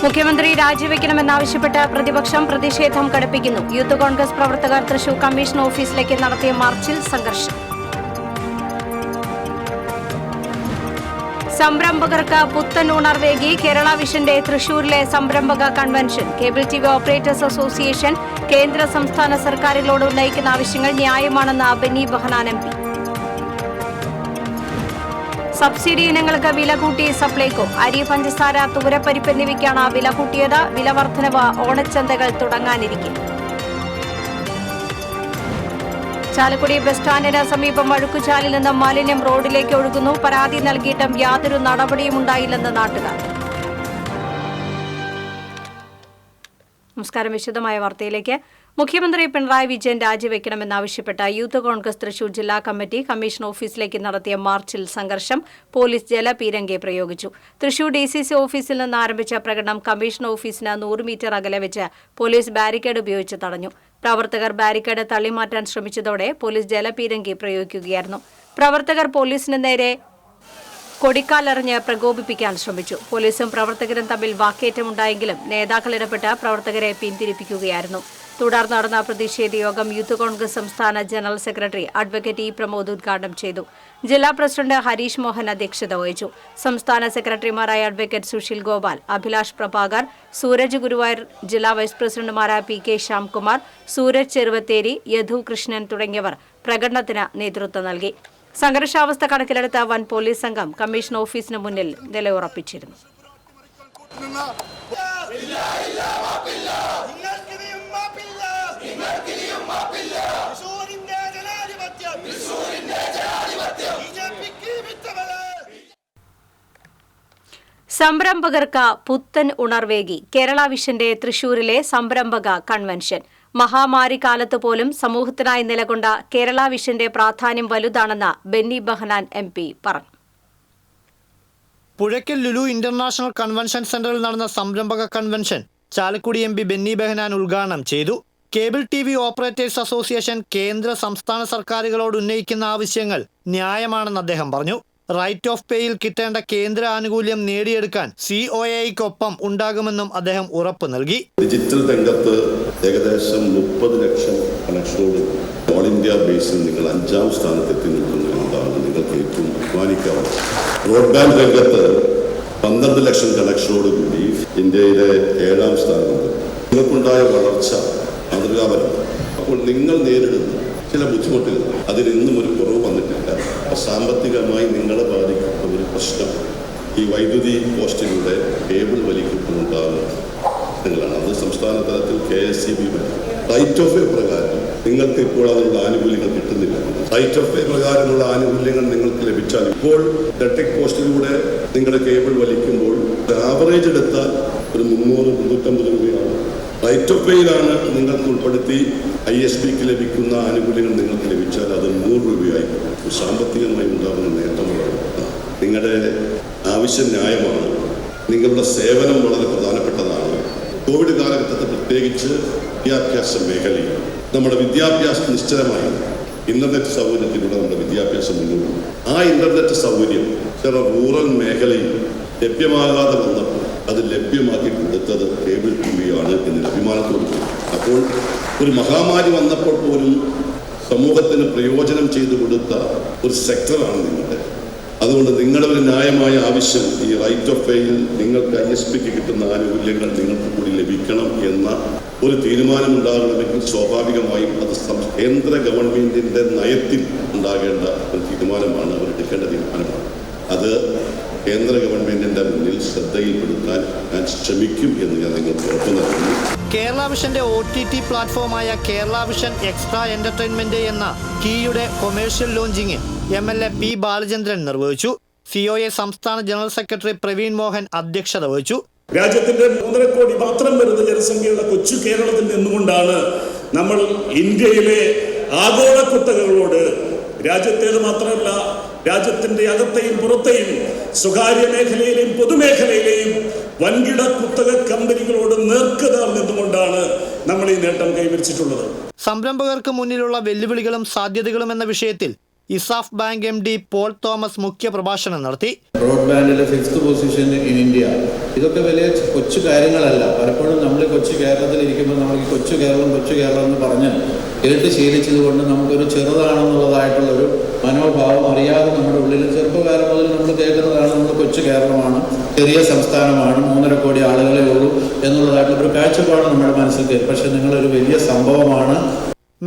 മുഖ്യമന്ത്രി രാജിവെക്കണമെന്നാവശ്യപ്പെട്ട് പ്രതിപക്ഷം പ്രതിഷേധം കടുപ്പിക്കുന്നു. യൂത്ത് കോൺഗ്രസ് പ്രവർത്തകർ തൃശൂർ കമ്മീഷൻ ഓഫീസിലേക്ക് നടത്തിയ മാർച്ചിൽ സംഘർഷം. സംരംഭകർക്ക് പുത്തൻ ഉണർവേകി കേരള വിഷന്റെ തൃശൂരിലെ സംരംഭക convention. Cable TV operators association കേന്ദ്ര സംസ്ഥാന സർക്കാരുകളോട് ഉന്നയിക്കുന്ന ആവശ്യങ്ങൾ ന്യായമാണെന്ന് ബെന്നി ബെഹനാൻ എം.പി. സബ്സിഡി ഇനങ്ങൾക്ക് വില കൂട്ടി സപ്ലൈകോ. അരി, പഞ്ചസാര, തൂരപ്പരിപ്പ് എന്നിവയ്ക്കാണ് വില കൂട്ടിയത്. വില വർധനവ് ഓണച്ചന്തകൾ തുടങ്ങാനിരിക്കെ. ചാലക്കുടി ബസ് സ്റ്റാൻഡിന് സമീപം വഴുക്കുചാലിൽ നിന്ന് മാലിന്യം റോഡിലേക്ക് ഒഴുകുന്നു. പരാതി നൽകിയിട്ടും യാതൊരു നടപടിയും ഉണ്ടായില്ലെന്ന് നാട്ടുകാർ. നമസ്കാരം. വിശദമായ വാർത്തയിലേക്ക്. മുഖ്യമന്ത്രി പിണറായി വിജയൻ രാജിവെക്കണമെന്നാവശ്യപ്പെട്ട് യൂത്ത് കോൺഗ്രസ് തൃശൂർ ജില്ലാ കമ്മിറ്റി കമ്മീഷൻ ഓഫീസിലേക്ക് നടത്തിയ മാർച്ചിൽ സംഘർഷം. പോലീസ് ജലപീരങ്കി പ്രയോഗിച്ചു. തൃശൂർ DCC ഓഫീസിൽ നിന്ന് ആരംഭിച്ച പ്രകടനം കമ്മീഷൻ ഓഫീസിന് 100 മീറ്റർ അകലെ വെച്ച് പോലീസ് ബാരിക്കേഡ് ഉപയോഗിച്ച് തടഞ്ഞു. പ്രവർത്തകർ ബാരിക്കേഡ് തള്ളിമാറ്റാൻ ശ്രമിച്ചതോടെ പോലീസ് ജലപീരങ്കി പ്രയോഗിക്കുകയായിരുന്നു. പ്രവർത്തകർ പോലീസിന് നേരെ കൊടിക്കാലെറിഞ്ഞ് പ്രകോപിപ്പിക്കാൻ ശ്രമിച്ചു. പോലീസും പ്രവർത്തകരും തമ്മിൽ വാക്കേറ്റമുണ്ടായെങ്കിലും നേതാക്കൾ ഇടപെട്ട് പ്രവർത്തകരെ പിന്തിരിപ്പിക്കുകയായിരുന്നു. തുടർന്ന് നടന്ന പ്രതിഷേധ യോഗം യൂത്ത് കോൺഗ്രസ് സംസ്ഥാന general secretary advocate E Pramod ഉദ്ഘാടനം ചെയ്തു. ജില്ലാ പ്രസിഡന്റ് ഹരീഷ് മോഹൻ അധ്യക്ഷത വഹിച്ചു. സംസ്ഥാന സെക്രട്ടറിമാരായ അഡ്വക്കേറ്റ് സുശീൽ ഗോപാൽ, അഭിലാഷ് പ്രഭാകർ, സൂരജ് ഗുരുവായൂർ, ജില്ലാ വൈസ് പ്രസിഡന്റുമാരായ PK ശ്യാംകുമാർ, സൂരജ് ചെറുവത്തേരി, യദു കൃഷ്ണൻ തുടങ്ങിയവർ പ്രകടനത്തിന് നേതൃത്വം നൽകി. സംഘർഷാവസ്ഥ കണക്കിലെടുത്ത വൻ പോലീസ് സംഘം കമ്മീഷൻ ഓഫീസിന് മുന്നിൽ നിലയുറപ്പിച്ചിരുന്നു. സംരംഭകർക്ക് പുത്തൻ ഉണർവേകി കേരള വിഷന്റെ തൃശൂരിലെ സംരംഭക കൺവെൻഷൻ. മഹാമാരി കാലത്ത് പോലും സമൂഹത്തിനായി നിലകൊണ്ട കേരള വിഷന്റെ പ്രാധാന്യം വലുതാണെന്ന് ബെന്നി ബെഹനാൻ MP പറഞ്ഞു. പുഴയ്ക്കൽ ലുലു ഇന്റർനാഷണൽ കൺവെൻഷൻ സെന്ററിൽ നടന്ന സംരംഭക കൺവെൻഷൻ ചാലക്കുടി MP ബെന്നി ബെഹനാൻ ഉദ്ഘാടനം ചെയ്തു. കേബിൾ TV ഓപ്പറേറ്റേഴ്സ് അസോസിയേഷൻ കേന്ദ്ര സംസ്ഥാന സർക്കാരുകളോട് ഉന്നയിക്കുന്ന ആവശ്യങ്ങൾ ന്യായമാണെന്ന് അദ്ദേഹം പറഞ്ഞു. റൈറ്റ് ഓഫ് പേയിൽ കിട്ടേണ്ട കേന്ദ്ര ആനുകൂല്യം നേടിയെടുക്കാൻ COAയ്ക്കൊപ്പം ഉണ്ടാകുമെന്നും അദ്ദേഹം ഉറപ്പ് നൽകി. ഡിജിറ്റൽ രംഗത്ത് ഏകദേശം 30 ലക്ഷം കണക്ഷനോട് ഓൾ ഇന്ത്യ ബേസിൽ നിങ്ങൾ 5ാം സ്ഥാനത്തെത്തി നിൽക്കുന്നു എന്നതാണ് നിങ്ങൾക്ക് ഏറ്റവും അഭിമാനിക്കാവുന്നത്. ബ്രോഡ്ബാൻഡ് രംഗത്ത് 12 ലക്ഷം കണക്ഷനോടുകൂടി ഇന്ത്യയിലെ 7ാം സ്ഥാനത്ത് നിങ്ങൾക്കുണ്ടായ വളർച്ച മാതൃകാപരമാണ്. അപ്പോൾ നിങ്ങൾ നേരിടുന്ന ചില ബുദ്ധിമുട്ടുകൾ അതിൽ ഇന്നും ഒരു കുറവ് വന്നിട്ടില്ല. സാമ്പത്തികമായി നിങ്ങളെ ബാധിക്കുന്ന ഒരു പ്രശ്നം ഈ വൈദ്യുതി പോസ്റ്റിലൂടെ കേബിൾ വലിക്കുന്നുണ്ടാകുന്ന നിങ്ങളാണ്. അത് സംസ്ഥാന തലത്തിൽ KSEB റൈറ്റ് ഓഫ് വേ പ്രകാരം നിങ്ങൾക്ക് ഇപ്പോൾ അതിനുള്ള ആനുകൂല്യങ്ങൾ കിട്ടുന്നില്ല. റൈറ്റ് ഓഫ് വേ പ്രകാരമുള്ള ആനുകൂല്യങ്ങൾ നിങ്ങൾക്ക് ലഭിച്ചാൽ ഇപ്പോൾ ഇലക്ട്രിക് പോസ്റ്റിലൂടെ നിങ്ങളുടെ കേബിൾ വലിക്കുമ്പോൾ ആവറേജ് എടുത്താൽ ഒരു 300-350 രൂപയാണ്. റൈറ്റ് ഓഫ് വേയിലാണ് നിങ്ങൾക്ക് ഉൾപ്പെടുത്തി ISBക്ക് ലഭിക്കുന്ന ആനുകൂല്യങ്ങൾ നിങ്ങൾക്ക് ലഭിച്ചാൽ അത് 100 രൂപയായി. സാമ്പത്തികമായി ഉണ്ടാകുന്ന നേട്ടങ്ങളാണ്. നിങ്ങളുടെ ആവശ്യം ന്യായമാണ്. നിങ്ങളുടെ സേവനം വളരെ പ്രധാനപ്പെട്ടതാണ്. കോവിഡ് കാലഘട്ടത്തിൽ പ്രത്യേകിച്ച് വിദ്യാഭ്യാസ മേഖലയിൽ നമ്മുടെ വിദ്യാഭ്യാസം നിശ്ചലമായി ഇന്റർനെറ്റ് സൗകര്യത്തിലൂടെ നമ്മുടെ വിദ്യാഭ്യാസം മുന്നോട്ട് ആ ഇന്റർനെറ്റ് സൗകര്യം ചില റൂറൽ മേഖലയിൽ ലഭ്യമാകാതെ വന്നപ്പോൾ അത് ലഭ്യമാക്കി കൊടുത്തത് കേബിൾ TV ആണ് എന്നൊരു അഭിമാനത്തോട് കൂടി. അപ്പോൾ ഒരു മഹാമാരി വന്നപ്പോൾ പോലും സമൂഹത്തിന് പ്രയോജനം ചെയ്തു കൊടുത്ത ഒരു സെക്ടറാണ് നിങ്ങളുടെ. അതുകൊണ്ട് നിങ്ങളുടെ ഒരു ന്യായമായ ആവശ്യം ഈ റൈറ്റ് ഓഫ് വേയിൽ നിങ്ങൾക്ക് ISBക്ക് കിട്ടുന്ന ആനുകൂല്യങ്ങൾ നിങ്ങൾക്ക് കൂടി ലഭിക്കണം എന്ന ഒരു തീരുമാനമുണ്ടാകണമെങ്കിൽ സ്വാഭാവികമായും അത് കേന്ദ്ര ഗവൺമെന്റിന്റെ നയത്തിൽ ഉണ്ടാകേണ്ട ഒരു തീരുമാനമാണ്, അവരെടുക്കേണ്ട തീരുമാനമാണ്. അത് കേന്ദ്ര ഗവൺമെന്റിന്റെ മുന്നിൽ ശ്രദ്ധയിൽപ്പെടുത്താൻ ഞാൻ ശ്രമിക്കും എന്ന് ഞാൻ നിങ്ങൾക്ക് ഉറപ്പു നൽകുന്നു. കേരള വിഷന്റെ OTT പ്ലാറ്റ്ഫോമായ കേരള വിഷൻ എക്സ്ട്രാ എന്റർടൈൻമെന്റ് എന്ന കീയുടെ commercial launching MLA P Balachandran നിർവഹിച്ചു. COA സംസ്ഥാന ജനറൽ സെക്രട്ടറി പ്രവീൺ മോഹൻ അധ്യക്ഷത വഹിച്ചു. രാജ്യത്തിന്റെ 1.5 കോടി മാത്രം വരുന്ന ജനസംഖ്യയുള്ള കൊച്ചു കേരളത്തിൽ നിന്നുകൊണ്ടാണ് നമ്മൾ ഇന്ത്യയിലെ ആഗോള കുത്തകകളോട് രാജ്യത്തേത് മാത്രമല്ല രാജ്യത്തിന്റെ അകത്തെയും പുറത്തെയും സ്വകാര്യ മേഖലയിലെയും പൊതുമേഖലയിലെയും വൻകിട കുത്തക കമ്പനികളോട് നേർക്കുതാൽ നിന്നുകൊണ്ടാണ് നമ്മൾ ഈ നേട്ടം കൈവരിച്ചിട്ടുള്ളത്. സംരംഭകർക്ക് മുന്നിലുള്ള വെല്ലുവിളികളും സാധ്യതകളും എന്ന വിഷയത്തിൽ ഇസാഫ് ബാങ്ക് MD പോൾ തോമസ് മുഖ്യ പ്രഭാഷണം നടത്തി. ബ്രോഡ്ബാൻഡിലെ 5th പൊസിഷൻ ഇൻ ഇന്ത്യ ഇതൊക്കെ വലിയ കൊച്ചു കാര്യങ്ങളല്ല. പലപ്പോഴും നമ്മൾ കൊച്ചു കേരളത്തിലിരിക്കുമ്പോൾ നമ്മൾ ഈ കൊച്ചു കേരളം എന്ന് പറഞ്ഞ് കേട്ട് ശീലിച്ചത് കൊണ്ട് നമുക്കൊരു ചെറുതാണെന്നുള്ളതായിട്ടുള്ളൊരു മനോഭാവം അറിയാതെ നമ്മുടെ ഉള്ളിൽ ചെറുപ്പകാലം മുതൽ നമ്മൾ കേൾക്കുന്നതാണ്. നമ്മൾ കൊച്ചു കേരളമാണ്, ചെറിയ സംസ്ഥാനമാണ്, 3.5 കോടി ആളുകളെ ഉള്ളൂ എന്നുള്ളതായിട്ടുള്ളൊരു കാഴ്ചപ്പാട് നമ്മുടെ മനസ്സിൽ കയറി. പക്ഷെ നിങ്ങളൊരു വലിയ സംഭവമാണ്.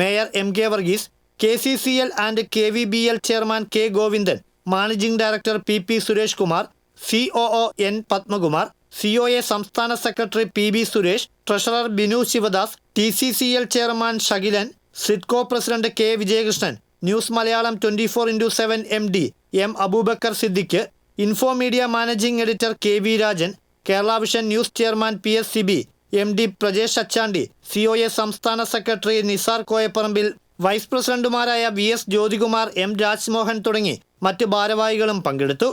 Mayor MK Varghese, KCCL and KVBL chairman K Govindan, managing director PP Suresh Kumar, COO N Padmakumar, COA സംസ്ഥാന secretary PB Suresh, treasurer Binu Sivadas, TCCL chairman Shakilan, SIDCO president K Vijayakrishnan, news Malayalam 24/7 MD M Aboobacker Siddique, info media managing editor KV Rajan, Kerala vision news chairman PS Sibi, MD Prajesh Achandy, COA സംസ്ഥാന secretary Nizar Koyaparambil, vice പ്രസിഡന്റുമാരായ VS Jyothikumar, M Rajmohan തുടങ്ങി മറ്റ് ഭാരവാഹികളും പങ്കെടുത്തു.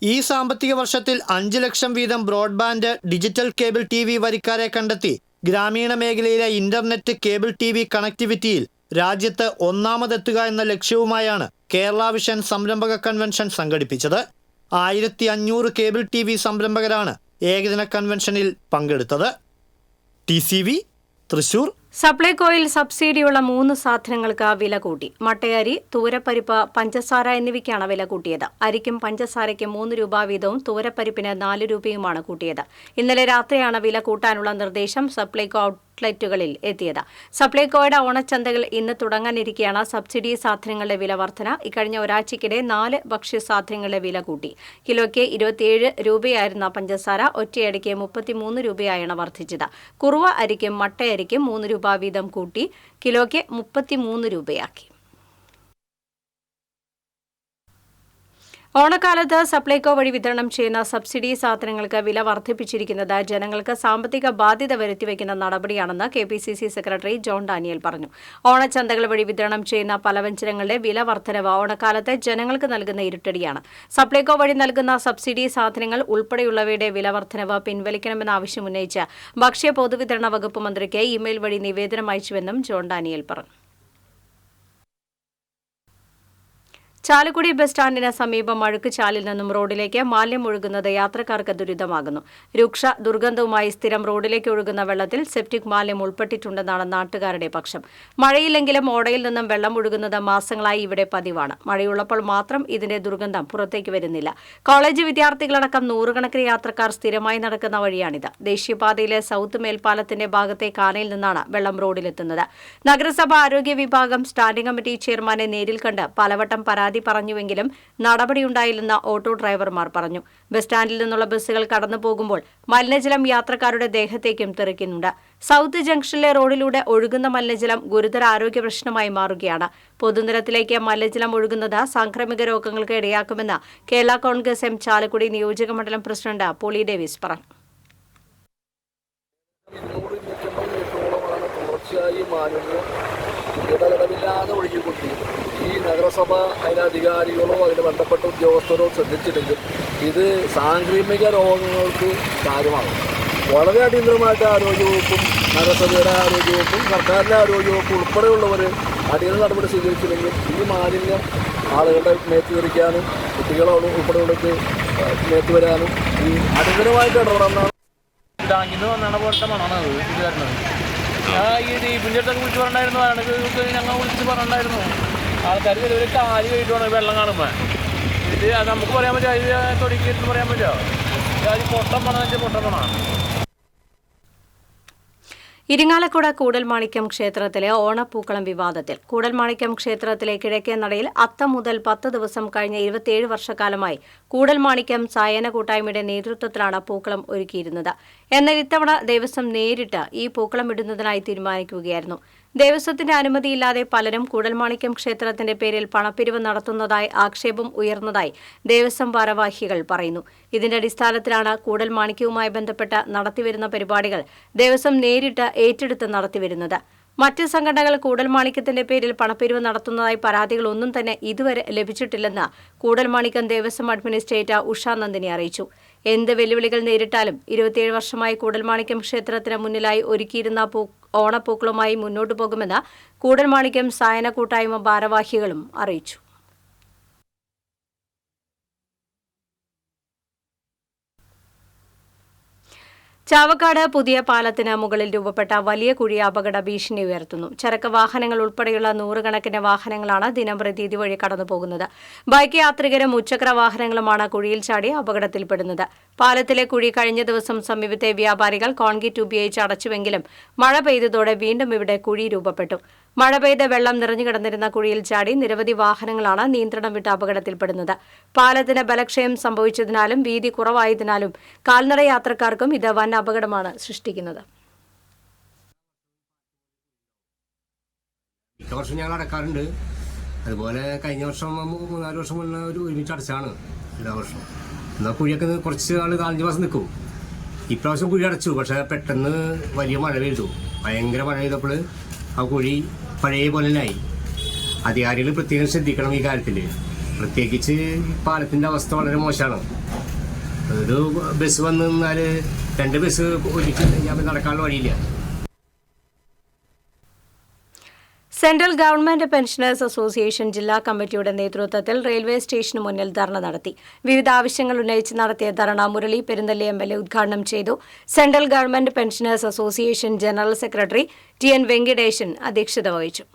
ഈ സാമ്പത്തിക വർഷത്തിൽ 5 ലക്ഷം വീതം ബ്രോഡ്ബാൻഡ് ഡിജിറ്റൽ കേബിൾ TV വരിക്കാരെ കണ്ടെത്തി ഗ്രാമീണ മേഖലയിലെ ഇന്റർനെറ്റ് കേബിൾ TV കണക്ടിവിറ്റിയിൽ രാജ്യത്ത് ഒന്നാമതെത്തുക എന്ന ലക്ഷ്യവുമായാണ് കേരള വിഷൻ സംരംഭക കൺവെൻഷൻ സംഘടിപ്പിച്ചത്. 1500 കേബിൾ TV സംരംഭകരാണ് ഏകദിന കൺവെൻഷനിൽ പങ്കെടുത്തത്. TCV തൃശൂർ. സപ്ലൈകോയിൽ സബ്സിഡിയുള്ള 3 സാധനങ്ങൾക്ക് വില കൂട്ടി. മട്ടയരി, തൂരപ്പരിപ്പ്, പഞ്ചസാര എന്നിവയ്ക്കാണ് വില കൂട്ടിയത്. അരിക്കും പഞ്ചസാരയ്ക്കും 3 രൂപ വീതവും തൂരപ്പരിപ്പിന് 4 രൂപയുമാണ് കൂട്ടിയത്. ഇന്നലെ രാത്രിയാണ് വില കൂട്ടാനുള്ള നിർദ്ദേശം സപ്ലൈകോ ഔട്ട്ലെറ്റുകളിൽ എത്തിയത്. സപ്ലൈകോയുടെ ഓണച്ചന്തകൾ ഇന്ന് തുടങ്ങാനിരിക്കെയാണ് സബ്സിഡി സാധനങ്ങളുടെ വില വർധന. ഇക്കഴിഞ്ഞ ഒരാഴ്ചയ്ക്കിടെ 4 ഭക്ഷ്യസാധനങ്ങളുടെ വില കൂട്ടി. കിലോയ്ക്ക് 27 രൂപയായിരുന്ന പഞ്ചസാര ഒറ്റയടിക്ക് 33 രൂപയായാണ് വർദ്ധിച്ചത്. കുറുവ അരിക്കും മട്ടയരിക്കും 3 രൂപ വീതം കൂട്ടി കിലോയ്ക്ക് 33 രൂപയാക്കി. ഓണക്കാലത്ത് സപ്ലൈകോ വഴി വിതരണം ചെയ്യുന്ന സബ്സിഡി സാധനങ്ങൾക്ക് വില വർദ്ധിപ്പിച്ചിരിക്കുന്നത് ജനങ്ങൾക്ക് സാമ്പത്തിക ബാധ്യത വരുത്തിവെക്കുന്ന നടപടിയാണെന്ന് KPCC സെക്രട്ടറി ജോൺ ഡാനിയൽ പറഞ്ഞു. ഓണച്ചന്തകൾ വഴി വിതരണം ചെയ്യുന്ന പലവ്യഞ്ജനങ്ങളുടെ വില വർധനവ് ഓണക്കാലത്ത് ജനങ്ങൾക്ക് നൽകുന്ന ഇരുട്ടടിയാണ്. സപ്ലൈകോ വഴി നൽകുന്ന സബ്സിഡി സാധനങ്ങൾ ഉൾപ്പെടെയുള്ളവയുടെ വില വർധനവ് പിൻവലിക്കണമെന്ന ആവശ്യമുന്നയിച്ച് ഭക്ഷ്യ പൊതുവിതരണ വകുപ്പ് മന്ത്രിക്ക് ഇമെയിൽ വഴി നിവേദനം അയച്ചുവെന്നും ജോൺ ഡാനിയൽ പറഞ്ഞു. ചാലക്കുടി ബസ് സ്റ്റാൻഡിന് സമീപം അഴുക്കുചാലിൽ നിന്നും റോഡിലേക്ക് മാലിന്യം ഒഴുകുന്നത് യാത്രക്കാർക്ക് ദുരിതമാകുന്നു. രൂക്ഷ ദുർഗന്ധവുമായി സ്ഥിരം റോഡിലേക്ക് ഒഴുകുന്ന വെള്ളത്തിൽ സെപ്റ്റിക് മാലിന്യം ഉൾപ്പെട്ടിട്ടുണ്ടെന്നാണ് നാട്ടുകാരുടെ പക്ഷം. മഴയില്ലെങ്കിലും ഓടയിൽ നിന്നും വെള്ളം ഒഴുകുന്നത് മാസങ്ങളായി ഇവിടെ പതിവാണ്. മഴയുള്ളപ്പോൾ മാത്രം ഇതിന്റെ ദുർഗന്ധം പുറത്തേക്ക് വരുന്നില്ല. കോളേജ് വിദ്യാർത്ഥികളടക്കം നൂറുകണക്കിന് യാത്രക്കാർ സ്ഥിരമായി നടക്കുന്ന വഴിയാണിത്. ദേശീയപാതയിലെ സൗത്ത് മേൽപ്പാലത്തിന്റെ ഭാഗത്തെ കാനയിൽ നിന്നാണ് വെള്ളം റോഡിലെത്തുന്നത്. നഗരസഭ ആരോഗ്യ വിഭാഗം സ്റ്റാൻഡിംഗ് കമ്മിറ്റി ചെയർമാനെ നേരിൽ കണ്ട് പലവട്ടം പരാതി പറഞ്ഞുവെങ്കിലും നടപടിയുണ്ടായില്ലെന്ന് ഓട്ടോ ഡ്രൈവർമാർ പറഞ്ഞു. ബസ് സ്റ്റാൻഡിൽ നിന്നുള്ള ബസ്സുകൾ കടന്നു പോകുമ്പോൾ മലിനജലം യാത്രക്കാരുടെ ദേഹത്തേക്കും തെറിക്കുന്നുണ്ട്. സൗത്ത് ജംഗ്ഷനിലെ റോഡിലൂടെ ഒഴുകുന്ന മലിനജലം ഗുരുതര ആരോഗ്യ പ്രശ്നമായി മാറുകയാണ്. പൊതുനിരത്തിലേക്ക് മലിനജലം ഒഴുകുന്നത് സാംക്രമിക രോഗങ്ങൾക്ക് ഇടയാക്കുമെന്ന് കേരള കോൺഗ്രസ് M ചാലക്കുടി നിയോജക മണ്ഡലം പ്രസിഡന്റ് പോളി ഡേവിസ് പറഞ്ഞു. ഇടതടവില്ലാതെ ഒഴുകിക്കൊണ്ടിരിക്കും. ഈ നഗരസഭ അതിന് അധികാരികളോ അതിന് ബന്ധപ്പെട്ട ഉദ്യോഗസ്ഥരോ ശ്രദ്ധിച്ചില്ലെങ്കിൽ ഇത് സാംക്രമിക രോഗങ്ങൾക്ക് കാര്യമാകും. വളരെ അടിയന്തരമായിട്ട് ആരോഗ്യവകുപ്പും നഗരസഭയുടെ ആരോഗ്യവകുപ്പും സർക്കാരിൻ്റെ ആരോഗ്യവകുപ്പും ഉൾപ്പെടെയുള്ളവർ അടിയന്തര നടപടി സ്വീകരിച്ചില്ലെങ്കിൽ ഈ മാലിന്യം ആളുകളുടെ മേത്ത് തെറിക്കാനും കുട്ടികളോട് ഉൾപ്പെടെയുള്ളവർക്ക് മേത്ത് വരാനും ഈ അടിയന്തരമായിട്ട് ഇടപെടുന്നതാണ്. ടാങ്കിൽ നിന്ന് വന്നാണ് പോലത്തെ മണമാണ് ഇത് വരുന്നത്. ഈ ഡീപ്പിൻ്റെ അടുത്തൊക്കെ വിളിച്ച് പറഞ്ഞിട്ടുണ്ടായിരുന്നു. അയാൾക്ക് ഞങ്ങൾ വിളിച്ച് പറഞ്ഞിട്ടുണ്ടായിരുന്നു. ആൾക്കാർ ചിലവർ കാല് കഴിയിട്ടുമാണ് വെള്ളം കാണുമ്പോൾ. ഇത് നമുക്ക് പറയാൻ പറ്റുമോ? ഇത് തൊടിക്കിട്ട് പറയാൻ പറ്റുമോ? അത് പൊട്ടം പണം വെച്ചാൽ പൊട്ടം പണമാണ്. ഇരിങ്ങാലക്കുട കൂടൽമാണിക്യം ക്ഷേത്രത്തിലെ ഓണപ്പൂക്കളം വിവാദത്തിൽ. കൂടൽമാണിക്യം ക്ഷേത്രത്തിലെ കിഴക്കേ നടയിൽ അത്തം മുതൽ 10 ദിവസം കഴിഞ്ഞ 27 വർഷക്കാലമായി കൂടൽമാണിക്യം സായന കൂട്ടായ്മയുടെ നേതൃത്വത്തിലാണ് പൂക്കളം ഒരുക്കിയിരുന്നത്. എന്നാൽ ഇത്തവണ ദേവസ്വം നേരിട്ട് ഈ പൂക്കളം ഇടുന്നതിനായി തീരുമാനിക്കുകയായിരുന്നു. ദേവസ്വത്തിന്റെ അനുമതിയില്ലാതെ പലരും കൂടൽമാണിക്യം ക്ഷേത്രത്തിന്റെ പേരിൽ പണപ്പിരിവ് നടത്തുന്നതായി ആക്ഷേപം ഉയർന്നതായി ദേവസ്വം ഭാരവാഹികൾ പറയുന്നു. ഇതിന്റെ അടിസ്ഥാനത്തിലാണ് കൂടൽമാണിക്യവുമായി ബന്ധപ്പെട്ട് നടത്തിവരുന്ന പരിപാടികൾ ദേവസ്വം നേരിട്ട് ഏറ്റെടുത്ത് നടത്തിവരുന്നത്. മറ്റ് സംഘടനകൾ കൂടൽമാണിക്യത്തിന്റെ പേരിൽ പണപ്പിരിവ് നടത്തുന്നതായി പരാതികളൊന്നും തന്നെ ഇതുവരെ ലഭിച്ചിട്ടില്ലെന്ന് കൂടൽമാണിക്യം ദേവസ്വം അഡ്മിനിസ്ട്രേറ്റർ ഉഷാ നന്ദിനി അറിയിച്ചു. എന്ത് വെല്ലുവിളികൾ നേരിട്ടാലും 27 വർഷമായി കൂടൽമാണിക്യം ക്ഷേത്രത്തിന് മുന്നിലായി ഒരുക്കിയിരുന്ന ഓണപ്പൂക്കളുമായി മുന്നോട്ടു പോകുമെന്ന് കൂടൽമാണിക്യം സായന കൂട്ടായ്മ ഭാരവാഹികളും അറിയിച്ചു. ചാവക്കാട് പുതിയ പാലത്തിന് മുകളിൽ രൂപപ്പെട്ട വലിയ കുഴി അപകട ഭീഷണി ഉയർത്തുന്നു. ചരക്ക് വാഹനങ്ങൾ ഉൾപ്പെടെയുള്ള നൂറുകണക്കിന് വാഹനങ്ങളാണ് ദിനംപ്രതി ഇതുവഴി കടന്നുപോകുന്നത്. ബൈക്ക് യാത്രികരും മുച്ചക്ര വാഹനങ്ങളുമാണ് കുഴിയിൽ ചാടി അപകടത്തിൽപ്പെടുന്നത്. പാലത്തിലെ കുഴി കഴിഞ്ഞ ദിവസം സമീപത്തെ വ്യാപാരികൾ കോൺക്രീറ്റ് ഉപയോഗിച്ച് അടച്ചുവെങ്കിലും മഴ പെയ്തതോടെ വീണ്ടും ഇവിടെ കുഴി രൂപപ്പെട്ടു. മഴ പെയ്ത് വെള്ളം നിറഞ്ഞുകിടന്നിരുന്ന കുഴിയിൽ ചാടി നിരവധി വാഹനങ്ങളാണ് നിയന്ത്രണം വിട്ട് അപകടത്തിൽപ്പെടുന്നത്. പാലത്തിന് ബലക്ഷയം സംഭവിച്ചതിനാലും വീതി കുറവായതിനാലും കാൽനട യാത്രക്കാർക്കും ഇത് വൻ അപകടമാണ് സൃഷ്ടിക്കുന്നത്. വർഷം ഞങ്ങൾ അടക്കാറുണ്ട്. അതുപോലെ കഴിഞ്ഞ വർഷം 3-4 വർഷം മുന്നേ ഒരുമിച്ച് അടച്ചാണ് എല്ലാ വർഷവും. എന്നാൽ കുഴിയൊക്കെ കുറച്ച് നാൾ 4-5 മാസം നിൽക്കും. ഇപ്രാവശ്യം കുഴി അടച്ചു. പക്ഷേ പെട്ടെന്ന് വലിയ മഴ പെയ്തു. ഭയങ്കര മഴ പെയ്തപ്പോൾ ആ കുഴി പഴയ പോലെ ആയി. അധികാരികൾ പ്രത്യേകം ശ്രദ്ധിക്കണം ഈ കാര്യത്തിൽ. പ്രത്യേകിച്ച് പാലത്തിൻ്റെ അവസ്ഥ വളരെ മോശമാണ്. ഒരു ബസ് വന്ന് നിന്നാൽ 2 ബസ് ഒരിക്കലും നടക്കാനുള്ള വഴിയില്ല. സെൻട്രൽ ഗവൺമെന്റ് പെൻഷനേഴ്സ് അസോസിയേഷൻ ജില്ലാ കമ്മിറ്റിയുടെ നേതൃത്വത്തിൽ റെയിൽവേ സ്റ്റേഷന് മുന്നിൽ ധർണ നടത്തി. വിവിധ ആവശ്യങ്ങൾ ഉന്നയിച്ച് നടത്തിയ ധർണ മുരളി പെരുന്തല്ലി MLA ഉദ്ഘാടനം ചെയ്തു. Central government pensioners association general secretary TN Venkatesan അധ്യക്ഷത വഹിച്ചു.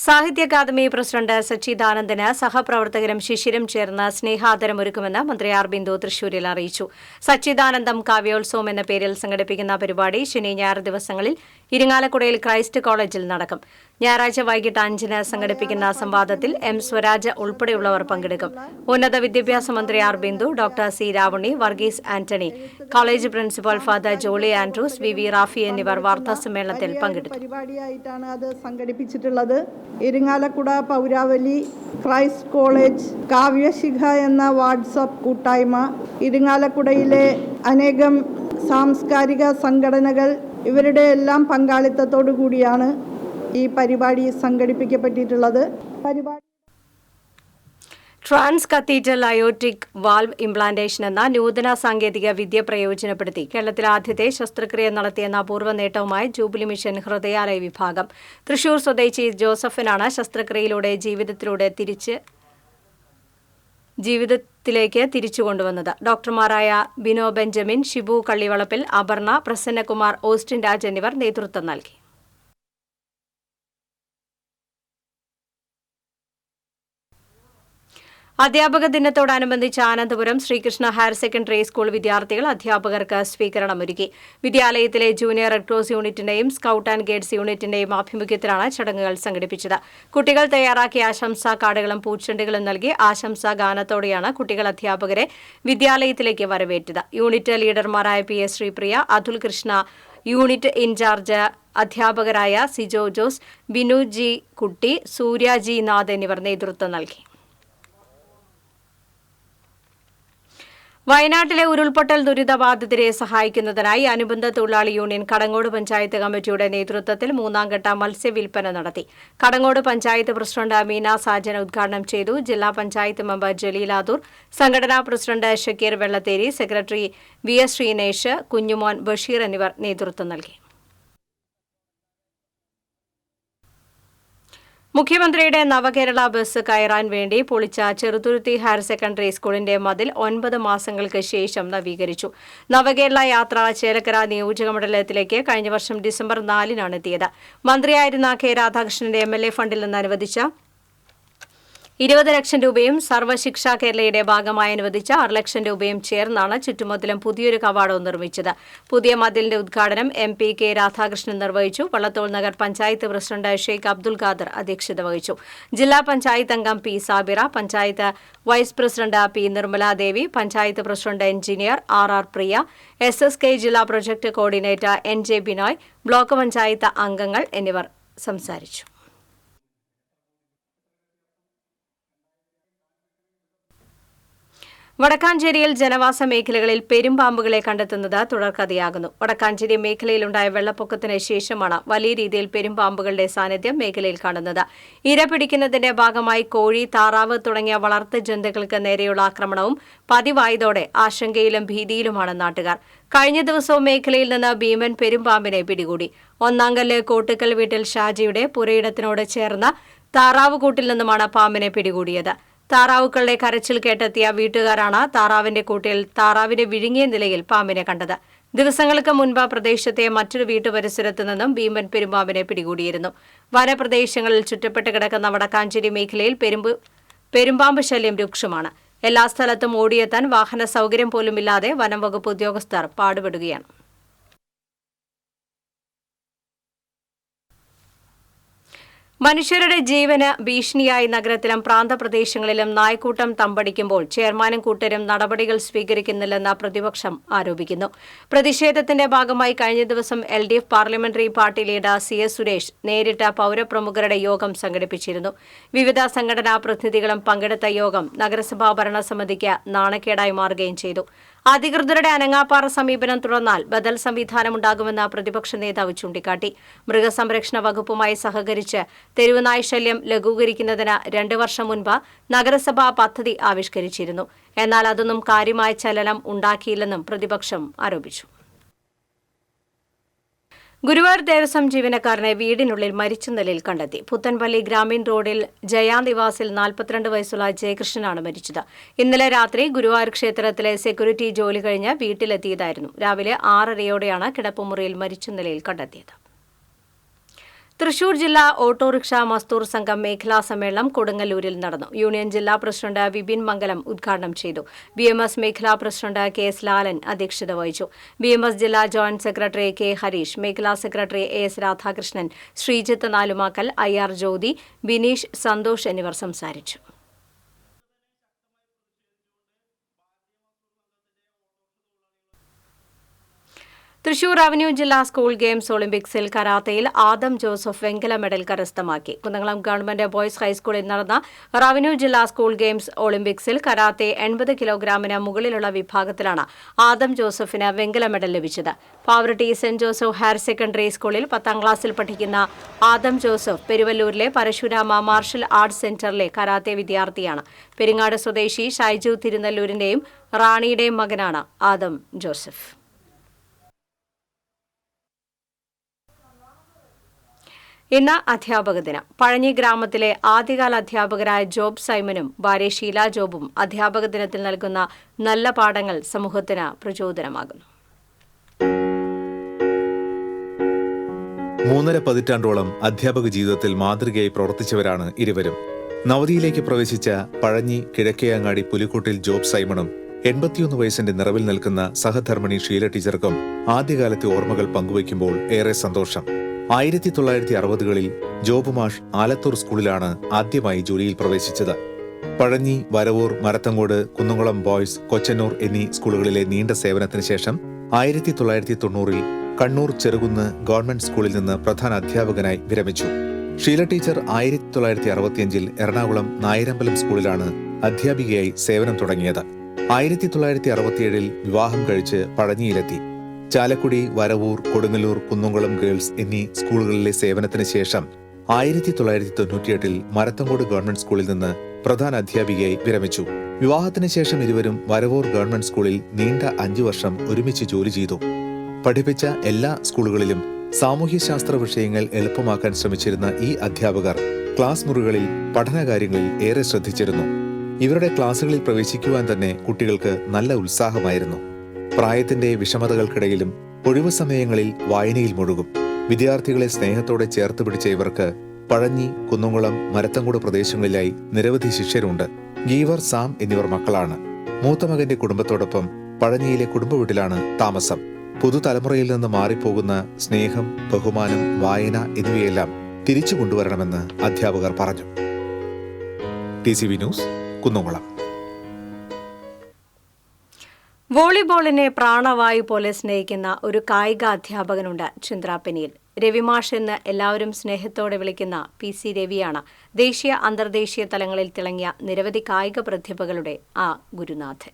സാഹിത്യ അക്കാദമി പ്രസിഡന്റ് സച്ചിദാനന്ദന് സഹപ്രവർത്തകരും ശിഷ്യരും ചേർന്ന് സ്നേഹാദരമൊരുക്കുമെന്ന് മന്ത്രി ആർ ബിന്ദു തൃശൂരിൽ അറിയിച്ചു. സച്ചിദാനന്ദം കാവ്യോത്സവം എന്ന പേരിൽ സംഘടിപ്പിക്കുന്ന പരിപാടി ശനി ഞായർ ദിവസങ്ങളിൽ ഇരിങ്ങാലക്കുടയിൽ ക്രൈസ്റ്റ് കോളേജിൽ നടക്കും. ഞായറാഴ്ച വൈകിട്ട് 5-ന് സംഘടിപ്പിക്കുന്ന സംവാദത്തിൽ M. സ്വരാജ് ഉൾപ്പെടെയുള്ളവർ പങ്കെടുക്കും. ഉന്നത വിദ്യാഭ്യാസ മന്ത്രി R Bindu, doctor C. Ravani, Varghese Antony, college principal father Jolly Andrews, VV Rafi എന്നിവർ വാർത്താസമ്മേളനത്തിൽ പങ്കെടുത്തു. പരിപാടിയായിട്ടാണ് അത് സംഘടിപ്പിച്ചിട്ടുള്ളത്. ഇരിങ്ങാലക്കുട പൗരാവലി ക്രൈസ്റ്റ് കോളേജ് കാവ്യശിഖ എന്ന വാട്സപ്പ് കൂട്ടായ്മ, ഇരിങ്ങാലക്കുടയിലെ അനേകം സാംസ്കാരിക സംഘടനകൾ ഇവരുടെ എല്ലാം പങ്കാളിത്തത്തോടു കൂടിയാണ് ഈ പരിപാടി സംഘടിപ്പിക്കപ്പെട്ടിട്ടുള്ളത്. Transcatheter aortic valve implantation എന്ന നൂതന സാങ്കേതിക വിദ്യ പ്രയോജനപ്പെടുത്തി കേരളത്തിൽ ആദ്യത്തെ ശസ്ത്രക്രിയ നടത്തിയെന്ന അപൂർവ നേട്ടവുമായി ജൂബിലി മിഷൻ ഹൃദയാലയ വിഭാഗം. തൃശൂർ സ്വദേശി ജോസഫിനാണ് ശസ്ത്രക്രിയയിലൂടെ ജീവിതത്തിലേക്ക് തിരിച്ചുകൊണ്ടുവന്നത്. ഡോക്ടർമാരായ ബിനോ ബെഞ്ചമിൻ, ഷിബു കള്ളിവളപ്പിൽ, അപർണ, പ്രസന്നകുമാർ, ഓസ്റ്റിൻ രാജ് എന്നിവർ നേതൃത്വം നൽകി. അധ്യാപക ദിനത്തോടനുബന്ധിച്ച് Anandapuram Sreekrishna higher secondary school വിദ്യാർത്ഥികൾ അധ്യാപകർക്ക് സ്വീകരണമൊരുക്കി. വിദ്യാലയത്തിലെ ജൂനിയർ റെഡ് ക്രോസ് യൂണിറ്റിന്റെയും സ്കൌട്ട് ആൻഡ് ഗൈഡ്സ് യൂണിറ്റിന്റെയും ആഭിമുഖ്യത്തിലാണ് ചടങ്ങുകൾ സംഘടിപ്പിച്ചത്. കുട്ടികൾ തയ്യാറാക്കിയ ആശംസാ കാർഡുകളും പൂച്ചെണ്ടുകളും നൽകി ആശംസാ ഗാനത്തോടെയാണ് കുട്ടികൾ അധ്യാപകരെ വിദ്യാലയത്തിലേക്ക് വരവേറ്റത്. യൂണിറ്റ് ലീഡർമാരായ PS Sreepriya, Athul Krishna, unit in charge അധ്യാപകരായ സിജോ ജോസ്, ബിനു ജി കുട്ടി, സൂര്യ ജി നാഥ് എന്നിവർ നേതൃത്വം നൽകി. വയനാട്ടിലെ ഉരുൾപൊട്ടൽ ദുരിതബാധിതരെ സഹായിക്കുന്നതിനായി അനുബന്ധ തൊഴിലാളി യൂണിയൻ കടങ്ങോട് പഞ്ചായത്ത് കമ്മിറ്റിയുടെ നേതൃത്വത്തിൽ 3ാംഘട്ട മത്സ്യവിൽപ്പന നടത്തി. കടങ്ങോട് പഞ്ചായത്ത് പ്രസിഡന്റ് മീന സാജൻ ഉദ്ഘാടനം ചെയ്തു. ജില്ലാ പഞ്ചായത്ത് മെമ്പർ ജലീലാദൂർ, സംഘടനാ president Shakir Vellatheri, secretary VS Sreenesh, Kunjumon, Basheer എന്നിവർ നേതൃത്വം നൽകി. മുഖ്യമന്ത്രിയുടെ നവകേരള ബസ് കയറാൻ വേണ്ടി പൊളിച്ച ചെറുതുരുത്തി ഹയർ സെക്കൻഡറി സ്കൂളിന്റെ മതിൽ 9 മാസങ്ങൾക്ക് ശേഷം നവീകരിച്ചു. നവകേരള യാത്ര ചേലക്കര നിയോജകമണ്ഡലത്തിലേക്ക് കഴിഞ്ഞ വർഷം ഡിസംബർ 4-നാണ് എത്തിയത്. മന്ത്രിയായിരുന്ന K. രാധാകൃഷ്ണന്റെ MLA ഫണ്ടിൽ നിന്ന് അനുവദിച്ച 20 ലക്ഷം രൂപയും സർവശിക്ഷ കേരളയുടെ ഭാഗമായി അനുവദിച്ച 6 ലക്ഷം രൂപയും ചേർന്നാണ് ചുറ്റുമതിലും പുതിയൊരു കവാടവും നിർമ്മിച്ചത്. പുതിയ മതിലിന്റെ ഉദ്ഘാടനം MP K. രാധാകൃഷ്ണൻ നിർവഹിച്ചു. വള്ളത്തോൾ നഗർ പഞ്ചായത്ത് പ്രസിഡന്റ് ഷെയ്ഖ് അബ്ദുൽ ഖാദർ അധ്യക്ഷത വഹിച്ചു. ജില്ലാ പഞ്ചായത്ത് അംഗം P. Sabira, panchayat vice president P. Nirmaladevi, panchayat president engineer RR Priya, SSK ജില്ലാ project coordinator NJ Binoy, block panchayat അംഗങ്ങൾ എന്നിവർ സംസാരിച്ചു. വടക്കാഞ്ചേരിയിൽ ജനവാസ മേഖലകളിൽ പെരുമ്പാമ്പുകളെ കണ്ടെത്തുന്നത് തുടർക്കഥയാകുന്നു. വടക്കാഞ്ചേരി മേഖലയിലുണ്ടായ വെള്ളപ്പൊക്കത്തിന് ശേഷമാണ് വലിയ രീതിയിൽ പെരുമ്പാമ്പുകളുടെ സാന്നിധ്യം മേഖലയിൽ കാണുന്നത്. ഇര പിടിക്കുന്നതിന്റെ ഭാഗമായി കോഴി, താറാവ് തുടങ്ങിയ വളർത്തു ജന്തുക്കൾക്ക് നേരെയുള്ള ആക്രമണവും പതിവായതോടെ ആശങ്കയിലും ഭീതിയിലുമാണ് നാട്ടുകാർ. കഴിഞ്ഞ ദിവസവും മേഖലയിൽ നിന്ന് ഭീമൻ പെരുമ്പാമ്പിനെ പിടികൂടി. ഒന്നാങ്കല്ല് കോട്ടുക്കൽ വീട്ടിൽ ഷാജിയുടെ പുരയിടത്തിനോട് ചേർന്ന താറാവ് കൂട്ടിൽ നിന്നുമാണ് പാമ്പിനെ പിടികൂടിയത്. താറാവുകളുടെ കരച്ചിൽ കേട്ടെത്തിയ വീട്ടുകാരാണ് താറാവിന്റെ കൂട്ടിൽ താറാവിനെ വിഴുങ്ങിയ നിലയിൽ പാമ്പിനെ കണ്ടത്. ദിവസങ്ങൾക്ക് മുൻപ് പ്രദേശത്തെ മറ്റൊരു വീട്ടുപരിസരത്ത് നിന്നും ഭീമൻ പെരുമ്പാമ്പിനെ പിടികൂടിയിരുന്നു. വനപ്രദേശങ്ങളിൽ ചുറ്റപ്പെട്ട് കിടക്കുന്ന വടക്കാഞ്ചേരി മേഖലയിൽ പെരുമ്പാമ്പ് ശല്യം രൂക്ഷമാണ്. എല്ലാ സ്ഥലത്തും ഓടിയെത്താൻ വാഹന സൗകര്യം പോലുമില്ലാതെ വനം വകുപ്പ് ഉദ്യോഗസ്ഥർ പാടുപെടുകയാണ്. മനുഷ്യരുടെ ജീവന് ഭീഷണിയായി നഗരത്തിലും പ്രാന്തപ്രദേശങ്ങളിലും നായ്ക്കൂട്ടം തമ്പടിക്കുമ്പോൾ ചെയർമാനും കൂട്ടരും നടപടികൾ സ്വീകരിക്കുന്നില്ലെന്ന് പ്രതിപക്ഷം ആരോപിക്കുന്നു. പ്രതിഷേധത്തിന്റെ ഭാഗമായി കഴിഞ്ഞ ദിവസം LDF parliamentary party leader CS Suresh നേരിട്ട് പൌരപ്രമുഖരുടെ യോഗം സംഘടിപ്പിച്ചിരുന്നു. വിവിധ സംഘടനാ പ്രതിനിധികളും പങ്കെടുത്ത യോഗം നഗരസഭാ ഭരണസമിതിക്ക് നാണക്കേടായി മാറുകയും ചെയ്തു. അധികൃതരുടെ അനങ്ങാപ്പാറ സമീപനം തുടർന്നാൽ ബദൽ സംവിധാനമുണ്ടാകുമെന്ന് പ്രതിപക്ഷ നേതാവ് ചൂണ്ടിക്കാട്ടി. മൃഗസംരക്ഷണ വകുപ്പുമായി സഹകരിച്ച് തെരുവുനായ് ശല്യം ലഘൂകരിക്കുന്നതിന് 2 വർഷം മുൻപ് നഗരസഭ പദ്ധതി ആവിഷ്കരിച്ചിരുന്നു. എന്നാൽ അതൊന്നും കാര്യമായ ചലനം ഉണ്ടാക്കിയില്ലെന്നും പ്രതിപക്ഷം ആരോപിച്ചു. ഗുരുവായൂർ ദേവസ്വം ജീവനക്കാരനെ വീടിനുള്ളിൽ മരിച്ച നിലയിൽ കണ്ടെത്തി. പുത്തൻപള്ളി ഗ്രാമീൺ റോഡിൽ ജയാ നിവാസിൽ 42 വയസ്സുള്ള ജയകൃഷ്ണനാണ് മരിച്ചത്. ഇന്നലെ രാത്രി ഗുരുവായൂർ ക്ഷേത്രത്തിലെ സെക്യൂരിറ്റി ജോലി കഴിഞ്ഞ് വീട്ടിലെത്തിയതായിരുന്നു. രാവിലെ 6:30യോടെയാണ് കിടപ്പുമുറിയിൽ മരിച്ച നിലയിൽ കണ്ടെത്തിയത്. തൃശൂർ ജില്ലാ ഓട്ടോറിക്ഷ മസ്ദൂർ സംഘം മേഖലാ സമ്മേളനം കൊടുങ്ങല്ലൂരിൽ നടന്നു. യൂണിയൻ ജില്ലാ പ്രസിഡന്റ് വിപിൻ മംഗലം ഉദ്ഘാടനം ചെയ്തു. BMS മേഖലാ പ്രസിഡന്റ് KS ലാലൻ അധ്യക്ഷത വഹിച്ചു. BMS ജില്ലാ ജോയിന്റ് സെക്രട്ടറി K ഹരീഷ്, മേഖലാ secretary AS Radhakrishnan, Sreejith Nalumakkal, IR Jyothi, Bineesh, Santhosh എന്നിവർ സംസാരിച്ചു. തൃശൂർ റവന്യൂ ജില്ലാ സ്കൂൾ ഗെയിംസ് ഒളിമ്പിക്സിൽ കരാത്തയിൽ ആദം ജോസഫ് വെങ്കല മെഡൽ കരസ്ഥമാക്കി. കുന്നംകുളം ഗവൺമെന്റ് ബോയ്സ് ഹൈസ്കൂളിൽ നടന്ന റവന്യൂ ജില്ലാ സ്കൂൾ ഗെയിംസ് ഒളിമ്പിക്സിൽ കരാത്തെ 80 കിലോഗ്രാമിന് മുകളിലുള്ള വിഭാഗത്തിലാണ് ആദം ജോസഫിന് വെങ്കല മെഡൽ ലഭിച്ചത്. Pavaratty saint Joseph higher secondary സ്കൂളിൽ 10ാം ക്ലാസ്സിൽ പഠിക്കുന്ന ആദം ജോസഫ് പെരുവല്ലൂരിലെ പരശുരാമ മാർഷൽ ആർട്സ് സെന്ററിലെ കരാത്തെ വിദ്യാർത്ഥിയാണ്. പെരിങ്ങാട് സ്വദേശി ഷൈജു തിരുനെല്ലൂരിന്റെയും റാണിയുടെയും മകനാണ് ആദം ജോസഫ്. ഇന്ന് അധ്യാപക ദിനം. പഴഞ്ഞി ഗ്രാമത്തിലെ ആദ്യകാല അധ്യാപകരായ ജോബ് സൈമനും ഭാര്യ ഷീല ജോബും അധ്യാപക ദിനത്തിൽ നൽകുന്ന നല്ല പാഠങ്ങൾ സമൂഹത്തിന് പ്രചോദനമാകുന്നു. 3.5 പതിറ്റാണ്ടോളം അധ്യാപക ജീവിതത്തിൽ മാതൃകയായി പ്രവർത്തിച്ചവരാണ് ഇരുവരും. നവതിയിലേക്ക് പ്രവേശിച്ച പഴഞ്ഞി കിഴക്കേയങ്ങാടി പുലിക്കോട്ടിൽ ജോബ് സൈമണും 81 വയസ്സിന്റെ നിറവിൽ നിൽക്കുന്ന സഹധർമ്മിണി ഷീല ടീച്ചർക്കും ആദ്യകാലത്തെ ഓർമ്മകൾ പങ്കുവയ്ക്കുമ്പോൾ ഏറെ സന്തോഷം. 1960കളിൽ ജോബ് മാഷ് ആലത്തൂർ സ്കൂളിലാണ് ആദ്യമായി ജോലിയിൽ പ്രവേശിച്ചത്. പഴഞ്ഞി, വരവൂർ, മരത്തങ്കോട്, കുന്നംകുളം ബോയ്സ്, കൊച്ചന്നൂർ എന്നീ സ്കൂളുകളിലെ നീണ്ട സേവനത്തിന് ശേഷം 1990ൽ കണ്ണൂർ ചെറുകുന്ന് ഗവൺമെന്റ് സ്കൂളിൽ നിന്ന് പ്രധാന അധ്യാപകനായി വിരമിച്ചു. ഷീല ടീച്ചർ 1965ൽ എറണാകുളം നായരമ്പലം സ്കൂളിലാണ് അധ്യാപികയായി സേവനം തുടങ്ങിയത്. 1967ൽ വിവാഹം കഴിച്ച് പഴഞ്ഞിയിലെത്തി. ചാലക്കുടി, വരവൂർ, കൊടുങ്ങല്ലൂർ, കുന്നംകുളം ഗേൾസ് എന്നീ സ്കൂളുകളിലെ സേവനത്തിന് ശേഷം 1998ൽ മരത്തങ്കോട് ഗവൺമെന്റ് സ്കൂളിൽ നിന്ന് പ്രധാന അധ്യാപികയായി വിരമിച്ചു. വിവാഹത്തിന് ശേഷം ഇരുവരും വരവൂർ ഗവൺമെന്റ് സ്കൂളിൽ നീണ്ട 5 വർഷം ഒരുമിച്ച് ജോലി ചെയ്തു. പഠിപ്പിച്ച എല്ലാ സ്കൂളുകളിലും സാമൂഹ്യശാസ്ത്ര വിഷയങ്ങൾ എളുപ്പമാക്കാൻ ശ്രമിച്ചിരുന്ന ഈ അധ്യാപകർ ക്ലാസ് മുറികളിൽ പഠനകാര്യങ്ങളിൽ ഏറെ ശ്രദ്ധിച്ചിരുന്നു. ഇവരുടെ ക്ലാസുകളിൽ പ്രവേശിക്കുവാൻ തന്നെ കുട്ടികൾക്ക് നല്ല ഉത്സാഹമായിരുന്നു. പ്രായത്തിന്റെ വിഷമതകൾക്കിടയിലും ഒഴിവു സമയങ്ങളിൽ വായനയിൽ മുഴുകും. വിദ്യാർത്ഥികളെ സ്നേഹത്തോടെ ചേർത്ത് പിടിച്ച ഇവർക്ക് പഴഞ്ഞി, കുന്നംകുളം, മരത്തങ്കോട് പ്രദേശങ്ങളിലായി നിരവധി ശിഷ്യരുണ്ട്. ഗീവർ, സാം എന്നിവർ മക്കളാണ്. മൂത്ത മകന്റെ കുടുംബത്തോടൊപ്പം പഴഞ്ഞിയിലെ കുടുംബ വീട്ടിലാണ് താമസം. പുതുതലമുറയിൽ നിന്ന് മാറിപ്പോകുന്ന സ്നേഹം, ബഹുമാനം, വായന എന്നിവയെല്ലാം തിരിച്ചു കൊണ്ടുവരണമെന്ന് അധ്യാപകർ പറഞ്ഞു. TCV news, Kunnamkulam. വോളിബോളിനെ പ്രാണവായു പോലെ സ്നേഹിക്കുന്ന ഒരു കായിക അധ്യാപകനുണ്ട് ചിന്ത്രാപ്പനിയിൽ. രവിമാഷ് എന്ന് എല്ലാവരും സ്നേഹത്തോടെ വിളിക്കുന്ന PC രവിയാണ് ദേശീയ, അന്തർദേശീയ തലങ്ങളിൽ തിളങ്ങിയ നിരവധി കായിക പ്രതിഭകളുടെ ആ ഗുരുനാഥൻ.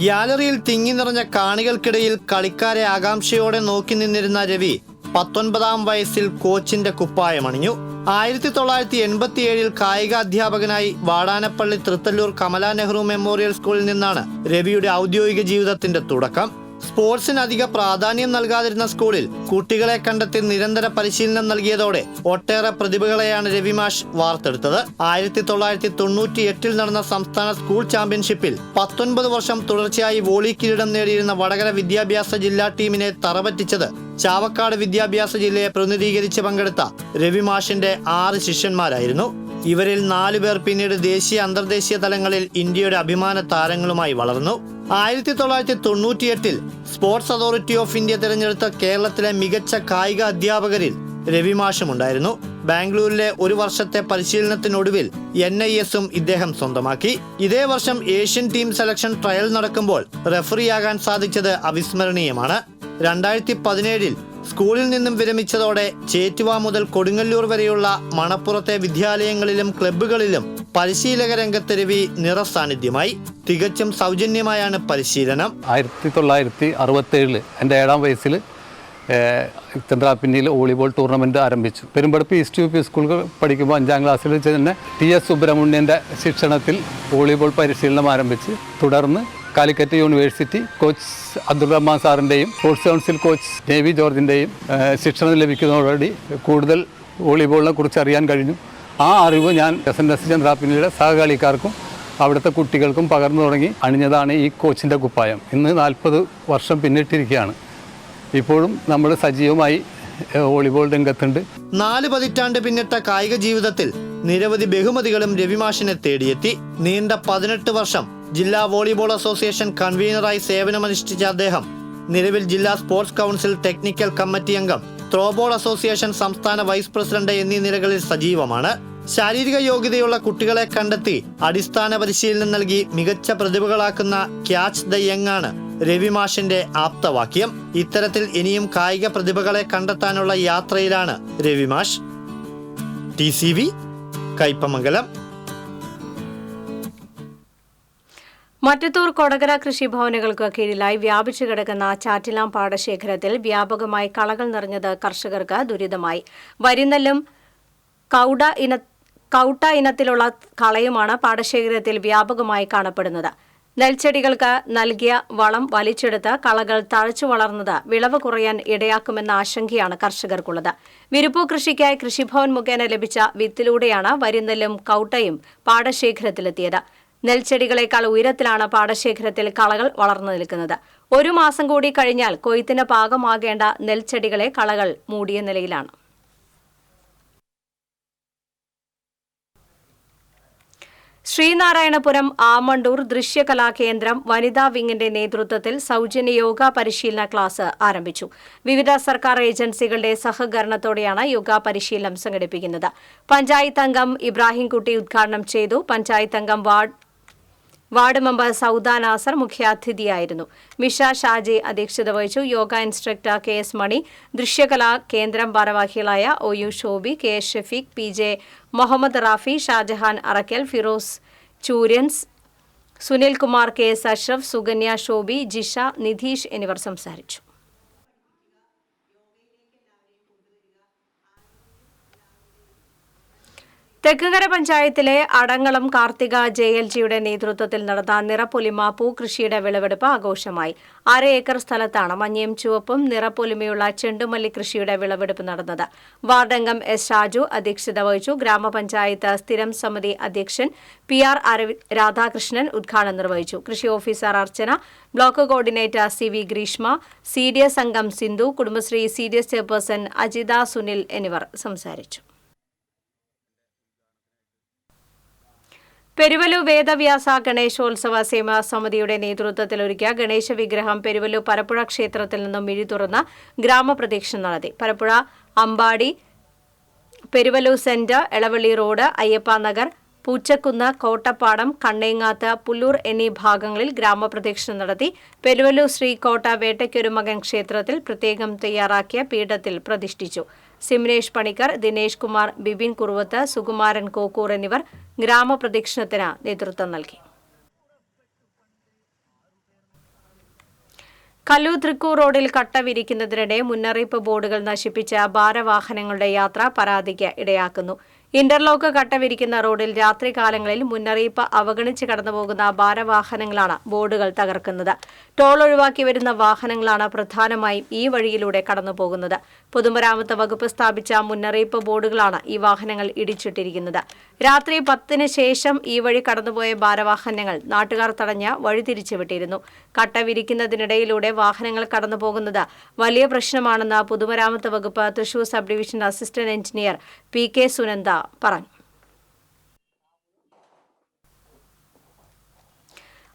ഗ്യാലറിയിൽ തിങ്ങി നിറഞ്ഞ കാണികൾക്കിടയിൽ കളിക്കാരെ ആകാംക്ഷയോടെ നോക്കി നിന്നിരുന്ന രവി 19-ാം വയസ്സിൽ കോച്ചിന്റെ കുപ്പായമണിഞ്ഞു. 1987 കായിക അധ്യാപകനായി വാടാനപ്പള്ളി തൃത്തല്ലൂർ കമലാ നെഹ്റു മെമ്മോറിയൽ സ്കൂളിൽ നിന്നാണ് രവിയുടെ ഔദ്യോഗിക ജീവിതത്തിന്റെ തുടക്കം. സ്പോർട്സിന് അധിക പ്രാധാന്യം നൽകാതിരുന്ന സ്കൂളിൽ കുട്ടികളെ കണ്ടെത്തി നിരന്തര പരിശീലനം നൽകിയതോടെ ഒട്ടേറെ പ്രതിഭകളെയാണ് രവിമാഷ് വാർത്തെടുത്തത്. 1998 നടന്ന സംസ്ഥാന സ്കൂൾ ചാമ്പ്യൻഷിപ്പിൽ 19 വർഷം തുടർച്ചയായി വോളി കിരീടം നേടിയിരുന്ന വടകര വിദ്യാഭ്യാസ ജില്ലാ ടീമിനെ തറപറ്റിച്ചത് ചാവക്കാട് വിദ്യാഭ്യാസ ജില്ലയെ പ്രതിനിധീകരിച്ച് പങ്കെടുത്ത രവിമാഷിന്റെ 6 ശിഷ്യന്മാരായിരുന്നു. ഇവരിൽ 4 പേർ പിന്നീട് ദേശീയ അന്തർദേശീയ തലങ്ങളിൽ ഇന്ത്യയുടെ അഭിമാന താരങ്ങളുമായി വളർന്നു. 1998 സ്പോർട്സ് അതോറിറ്റി ഓഫ് ഇന്ത്യ തിരഞ്ഞെടുത്ത കേരളത്തിലെ മികച്ച കായിക അധ്യാപകരിൽ രവിമാഷുമുണ്ടായിരുന്നു. ബാംഗ്ലൂരിലെ 1 വർഷത്തെ പരിശീലനത്തിനൊടുവിൽ NIS-ഉം ഇദ്ദേഹം സ്വന്തമാക്കി. ഇതേ വർഷം ഏഷ്യൻ ടീം സെലക്ഷൻ ട്രയൽ നടക്കുമ്പോൾ റെഫറിയാകാൻ സാധിച്ചത് അവിസ്മരണീയമാണ്. 2017 സ്കൂളിൽ നിന്നും വിരമിച്ചതോടെ ചേറ്റുവ മുതൽ കൊടുങ്ങല്ലൂർ വരെയുള്ള മണപ്പുറത്തെ വിദ്യാലയങ്ങളിലും ക്ലബ്ബുകളിലും പരിശീലക രംഗത്ത് രവി നിറസാന്നിധ്യമായി. തികച്ചും സൗജന്യമായാണ് പരിശീലനം. 1967 എൻ്റെ 7-ാം വയസ്സിൽ ചന്ദ്രാപിന്നിയിൽ വോളിബോൾ ടൂർണമെൻറ്റ് ആരംഭിച്ചു. പെരുമ്പടപ്പ് ഈസ്റ്റ് UP സ്കൂളിൽ പഠിക്കുമ്പോൾ 5-ാം ക്ലാസ്സിൽ വെച്ച് തന്നെ TS സുബ്രഹ്മണ്യൻ്റെ ശിക്ഷണത്തിൽ വോളിബോൾ പരിശീലനം ആരംഭിച്ച് തുടർന്ന് കാലിക്കറ്റ് യൂണിവേഴ്സിറ്റി കോച്ച് അബ്ദുൾ റഹ്മാൻ സാറിൻ്റെയും സ്പോർട്സ് കൗൺസിൽ കോച്ച് JV ജോർജിൻ്റെയും ശിക്ഷണം ലഭിക്കുന്നതോടുകൂടി കൂടുതൽ വോളിബോളിനെ കുറിച്ച് അറിയാൻ കഴിഞ്ഞു. ആ അറിവ് ഞാൻ SNS ചന്ദ്രാപിന്നിയുടെ സഹകളിക്കാർക്കും അവിടുത്തെ കുട്ടികൾക്കും പകർന്നു തുടങ്ങി അണിഞ്ഞതാണ് ഈ കോച്ചിൻ്റെ കുപ്പായം. ഇന്ന് 40 വർഷം പിന്നിട്ടിരിക്കുകയാണ്. ഇപ്പോഴും നമ്മൾ സജീവമായി വോളിബോൾ രംഗത്തുണ്ട്. 4 പതിറ്റാണ്ട് പിന്നിട്ട കായിക ജീവിതത്തിൽ നിരവധി ബഹുമതികളും രവിമാഷിനെ തേടിയെത്തി. നീണ്ട 18 വർഷം ജില്ലാ വോളിബോൾ അസോസിയേഷൻ കൺവീനറായി സേവനമനുഷ്ഠിച്ച അദ്ദേഹം നിലവിൽ ജില്ലാ സ്പോർട്സ് കൗൺസിൽ ടെക്നിക്കൽ കമ്മിറ്റി അംഗം, ത്രോബോൾ അസോസിയേഷൻ സംസ്ഥാന വൈസ് പ്രസിഡന്റ് എന്നീ നിലകളിൽ സജീവമാണ്. ശാരീരിക യോഗ്യതയുള്ള കുട്ടികളെ കണ്ടെത്തി അടിസ്ഥാന പരിശീലനം നൽകി മികച്ച പ്രതിഭകളാക്കുന്ന ക്യാച്ച് ദ യങ് ആണ് രവിമാഷിന്റെ ആപ്തവാക്യം. ഇത്തരത്തിൽ ഇനിയും കായിക പ്രതിഭകളെ കണ്ടെത്താനുള്ള യാത്രയിലാണ് രവിമാഷ്. TCV കയ്പമംഗലം. മറ്റത്തൂർ കൊടകര കൃഷിഭവനുകൾക്ക് കീഴിലായി വ്യാപിച്ചു കിടക്കുന്ന ചാറ്റിലാം പാടശേഖരത്തിൽ വ്യാപകമായി കളകൾ നിറഞ്ഞത് കർഷകർക്ക് ദുരിതമായി. വരിനെല്ലും കൗട്ട ഇനത്തിലുള്ള കളയുമാണ് പാടശേഖരത്തിൽ വ്യാപകമായി കാണപ്പെടുന്നത്. നെൽച്ചെടികൾക്ക് നൽകിയ വളം വലിച്ചെടുത്ത് കളകൾ തഴച്ചു വളർന്നത് വിളവ് കുറയാൻ ഇടയാക്കുമെന്ന ആശങ്കയാണ് കർഷകർക്കുള്ളത്. വിരിപ്പു കൃഷിക്കായി കൃഷിഭവൻ മുഖേന ലഭിച്ച വിത്തിലൂടെയാണ് വരിനെല്ലും കൗട്ടയും പാടശേഖരത്തിലെത്തിയത്. നെൽച്ചെടികളെക്കാൾ ഉയരത്തിലാണ് പാടശേഖരത്തിൽ കളകൾ വളർന്നു നിൽക്കുന്നത്. 1 മാസം കൂടി കഴിഞ്ഞാൽ കൊയ്ത്തിന് പാകമാകേണ്ട നെൽച്ചെടികളെ കളകൾ മൂടിയ നിലയിലാണ്. ശ്രീനാരായണപുരം ആമണ്ടൂർ ദൃശ്യകലാകേന്ദ്രം വനിതാ വിങ്ങിന്റെ നേതൃത്വത്തിൽ സൗജന്യ യോഗ പരിശീലന ക്ലാസ് ആരംഭിച്ചു. വിവിധ സർക്കാർ ഏജൻസികളുടെ സഹകരണത്തോടെയാണ് യോഗ പരിശീലനം സംഘടിപ്പിക്കുന്നത്. പഞ്ചായത്ത് അംഗം ഇബ്രാഹിംകുട്ടി ഉദ്ഘാടനം ചെയ്തു. പഞ്ചായത്ത് അംഗം വാർഡ് മെമ്പർ സൗദ നാസർ മുഖ്യാതിഥിയായിരുന്നു. മിഷ ഷാജി അധ്യക്ഷത വഹിച്ചു. യോഗ ഇൻസ്ട്രക്ടർ KS മണി, ദൃശ്യകലാ കേന്ദ്രം ഭാരവാഹികളായ OU Shobi, KS Shafeeq, PJ Muhammad Rafi, Shah Jahan Arakkal, Firoz ചൂര്യൻസ്, Sunilkumar, KS Ashraf, Sukanya, Shobi, Jisha, Nidheesh എന്നിവർ സംസാരിച്ചു. തെക്കുംകര പഞ്ചായത്തിലെ അടങ്ങളം കാർത്തിക JLGയുടെ നേതൃത്വത്തിൽ നടന്ന നിറപ്പൊലിമ പൂകൃഷിയുടെ വിളവെടുപ്പ് ആഘോഷമായി. 1/2 ഏക്കർ സ്ഥലത്താണ് മഞ്ഞയും ചുവപ്പും നിറപ്പൊലിമയുള്ള ചെണ്ടുമല്ലി കൃഷിയുടെ വിളവെടുപ്പ് നടന്നത്. വാർഡംഗം S ഷാജു അധ്യക്ഷത വഹിച്ചു. ഗ്രാമപഞ്ചായത്ത് സ്ഥിരം സമിതി അധ്യക്ഷൻ PR രാധാകൃഷ്ണൻ ഉദ്ഘാടനം നിർവഹിച്ചു. കൃഷി officer Archana, block coordinator CV Greeshma, CDS അംഗം സിന്ധു, കുടുംബശ്രീ CDS ചെയർപേഴ്സൺ അജിത സുനിൽ എന്നിവർ സംസാരിച്ചു. പെരുവലു വേദവ്യാസ ഗണേശോത്സവ സേവാ സമിതിയുടെ നേതൃത്വത്തിൽ ഒരുക്കിയ ഗണേശ വിഗ്രഹം പെരുവലു പരപ്പുഴ ക്ഷേത്രത്തിൽ നിന്നും മിഴി തുറന്ന് ഗ്രാമപ്രദക്ഷിണം നടത്തി. പരപ്പുഴ അമ്പാടി, പെരുവലു സെന്റർ, എളവള്ളി റോഡ്, അയ്യപ്പ നഗർ, പൂച്ചക്കുന്ന്, കോട്ടപ്പാടം, കണ്ണേങ്ങാത്ത്, പുല്ലൂർ എന്നീ ഭാഗങ്ങളിൽ ഗ്രാമപ്രദക്ഷിണം നടത്തി. പെരുവലു ശ്രീകോട്ട വേട്ടയ്ക്കൊരുമകൻ ക്ഷേത്രത്തിൽ പ്രത്യേകം തയ്യാറാക്കിയ പീഠത്തിൽ പ്രതിഷ്ഠിച്ചു. സിംനേഷ് പണിക്കർ, ദിനേശ് കുമാർ, ബിബിൻ കുറുവത്ത്, സുകുമാരൻ കോക്കൂർ എന്നിവർ ഗ്രാമപ്രദക്ഷിണത്തിന് നേതൃത്വം നൽകി. കല്ലൂർ തൃക്കൂർ റോഡിൽ കട്ട വിരിക്കുന്നതിനിടെ മുന്നറിയിപ്പ് ബോർഡുകൾ നശിപ്പിച്ച ഭാരവാഹനങ്ങളുടെ യാത്ര പരാതിക്ക് ഇടയാക്കുന്നു. ഇന്റർലോക്ക് കട്ട വിരിക്കുന്ന റോഡിൽ രാത്രികാലങ്ങളിൽ മുന്നറിയിപ്പ് അവഗണിച്ച് കടന്നുപോകുന്ന ഭാരവാഹനങ്ങളാണ് ബോർഡുകൾ തകർക്കുന്നത്. ടോൾ ഒഴിവാക്കി വരുന്ന വാഹനങ്ങളാണ് പ്രധാനമായും ഈ വഴിയിലൂടെ കടന്നുപോകുന്നത്. പൊതുമരാമത്ത് വകുപ്പ് സ്ഥാപിച്ച മുന്നറിയിപ്പ് ബോർഡുകളാണ് ഈ വാഹനങ്ങൾ ഇടിച്ചിട്ടിരിക്കുന്നത്. രാത്രി 10-ന് ശേഷം ഈ വഴി കടന്നുപോയ ഭാരവാഹനങ്ങൾ നാട്ടുകാർ തടഞ്ഞ് വഴിതിരിച്ചുവിട്ടിരുന്നു. കട്ട വിരിക്കുന്നതിനിടയിലൂടെ വാഹനങ്ങൾ കടന്നുപോകുന്നത് വലിയ പ്രശ്നമാണെന്ന് പൊതുമരാമത്ത് വകുപ്പ് Thrissur sub division assistant engineer PK Sunanda പറഞ്ഞു.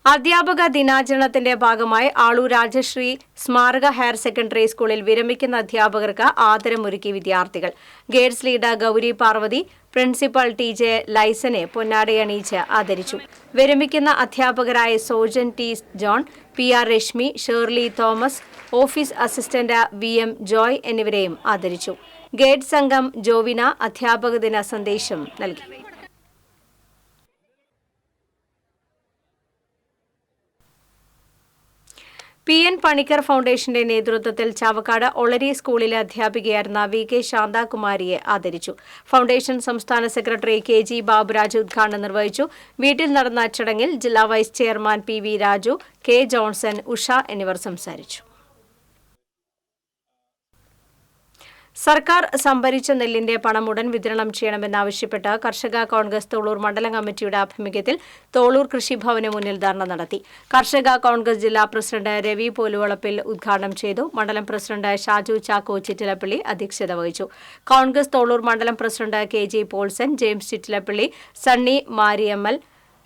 അധ്യാപക ദിനാചരണത്തിന്റെ ഭാഗമായി ആളൂർ രാജശ്രീ സ്മാരക ഹയർ സെക്കൻഡറി സ്കൂളിൽ വിരമിക്കുന്ന അധ്യാപകർക്ക് ആദരമൊരുക്കി വിദ്യാർത്ഥികൾ. Guides leader Gauri Parvathy, principal TJ ലൈസനെ പൊന്നാടയണിയിച്ച് ആദരിച്ചു. വിരമിക്കുന്ന അധ്യാപകരായ Sojan T John, PR Reshmi, Shirley Thomas, office assistant VM Joy എന്നിവരെയും ആദരിച്ചു. ഗേഡ്സ് അംഗം ജോവിന അധ്യാപക ദിന സന്ദേശം നൽകി. PN പണിക്കർ ഫൗണ്ടേഷന്റെ നേതൃത്വത്തിൽ ചാവക്കാട് ഒളരി സ്കൂളിലെ അധ്യാപികയായിരുന്ന VK ശാന്താകുമാരിയെ ആദരിച്ചു. ഫൗണ്ടേഷൻ സംസ്ഥാന സെക്രട്ടറി KG ബാബുരാജ് ഉദ്ഘാടനം നിർവഹിച്ചു. വീട്ടിൽ നടന്ന ചടങ്ങിൽ ജില്ലാ vice chairman PV Raju, K Johnson, Usha എന്നിവർ സംസാരിച്ചു. സർക്കാർ സംഭരിച്ച നെല്ലിന്റെ പണം ഉടൻ വിതരണം ചെയ്യണമെന്നാവശ്യപ്പെട്ട് കർഷക കോൺഗ്രസ് തോളൂർ മണ്ഡലം കമ്മിറ്റിയുടെ ആഭിമുഖ്യത്തിൽ തോളൂർ കൃഷിഭവന് മുന്നിൽ ധർണ നടത്തി. കർഷക കോൺഗ്രസ് ജില്ലാ പ്രസിഡന്റ് രവി പോലുവളപ്പിൽ ഉദ്ഘാടനം ചെയ്തു. മണ്ഡലം പ്രസിഡന്റ് ഷാജു ചാക്കോ ചിറ്റിലപ്പള്ളി അധ്യക്ഷത വഹിച്ചു. കോൺഗ്രസ് തോളൂർ മണ്ഡലം പ്രസിഡന്റ് KG പോൾസൺ, ജെയിംസ് ചിറ്റിലപ്പള്ളി, സണ്ണി മാരിയമ്മൽ,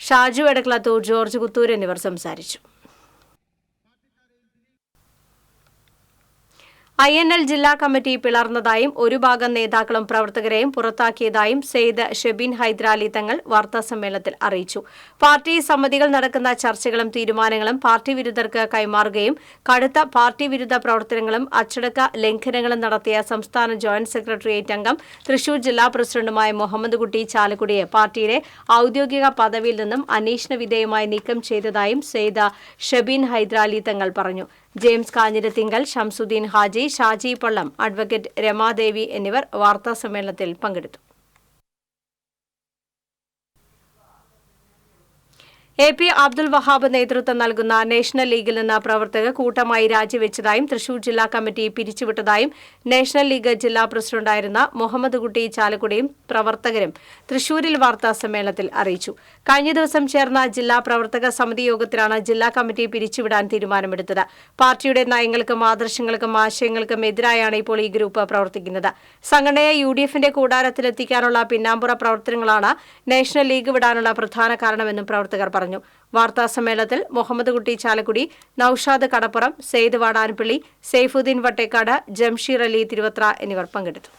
ഷാജു എടക്കളത്തൂർ, ജോർജ് കുത്തൂർ എന്നിവർ സംസാരിച്ചു. INL ജില്ലാ കമ്മിറ്റി പിളർന്നതായും ഒരു ഭാഗം നേതാക്കളും പ്രവർത്തകരെയും പുറത്താക്കിയതായും സെയ്ദ് ഷെബീൻ ഹൈദരാലി തങ്ങൾ വാർത്താസമ്മേളനത്തിൽ അറിയിച്ചു. പാർട്ടി സമിതികൾ നടക്കുന്ന ചർച്ചകളും തീരുമാനങ്ങളും പാർട്ടി വിരുദ്ധർക്ക് കൈമാറുകയും കടുത്ത പാർട്ടി വിരുദ്ധ പ്രവർത്തനങ്ങളും അച്ചടക്ക ലംഘനങ്ങളും നടത്തിയ സംസ്ഥാന ജോയിന്റ് സെക്രട്ടേറിയറ്റ് അംഗം തൃശൂർ ജില്ലാ പ്രസിഡന്റുമായ മുഹമ്മദ് കുട്ടി ചാലക്കുടിയെ പാർട്ടിയുടെ ഔദ്യോഗിക പദവിയിൽ നിന്നും അന്വേഷണ വിധേയമായി നീക്കം ചെയ്തതായും സെയ്ദ് ഷെബീൻ ഹൈദരാലി തങ്ങൾ പറഞ്ഞു. ജെയിംസ് കാഞ്ഞിരത്തിങ്കൽ, ഷംസുദ്ദീൻ ഹാജി, ഷാജി പള്ളം, അഡ്വക്കേറ്റ് രമാദേവി എന്നിവർ വാർത്താസമ്മേളനത്തിൽ പങ്കെടുത്തു. AP അബ്ദുൽ വഹാബ് നേതൃത്വം നൽകുന്ന നാഷണൽ ലീഗിൽ നിന്ന് പ്രവർത്തകർ കൂട്ടമായി രാജിവെച്ചതായും തൃശൂർ ജില്ലാ കമ്മിറ്റി പിരിച്ചുവിട്ടതായും നാഷണൽ ലീഗ് ജില്ലാ പ്രസിഡന്റായിരുന്ന മുഹമ്മദ് കുട്ടി ചാലക്കുടിയും പ്രവർത്തകരും തൃശൂരിൽ വാർത്താസമ്മേളനത്തിൽ അറിയിച്ചു. കഴിഞ്ഞ ദിവസം ചേർന്ന ജില്ലാ പ്രവർത്തക സമിതി യോഗത്തിലാണ് ജില്ലാ കമ്മിറ്റി പിരിച്ചുവിടാൻ തീരുമാനമെടുത്തത്. പാർട്ടിയുടെ നയങ്ങൾക്കും ആദർശങ്ങൾക്കും ആശയങ്ങൾക്കും എതിരായാണ് ഇപ്പോൾ ഈ ഗ്രൂപ്പ് പ്രവർത്തിക്കുന്നത്. സംഘടനയെ UDFന്റെ കൂടാരത്തിലെത്തിക്കാനുള്ള പിന്നാമ്പുറ പ്രവർത്തനങ്ങളാണ് നാഷണൽ ലീഗ് വിടാനുള്ള പ്രധാന കാരണമെന്നും പ്രവർത്തകർ പറഞ്ഞു. വാർത്താസമ്മേളനത്തിൽ മുഹമ്മദ് കുട്ടി ചാലക്കുടി, നൌഷാദ് കടപ്പുറം, സെയ്ദ് വാടാനപ്പള്ളി, സൈഫുദ്ദീൻ വട്ടേക്കാട്, ജംഷീർ അലി തിരുവത്ര എന്നിവർ പങ്കെടുത്തു.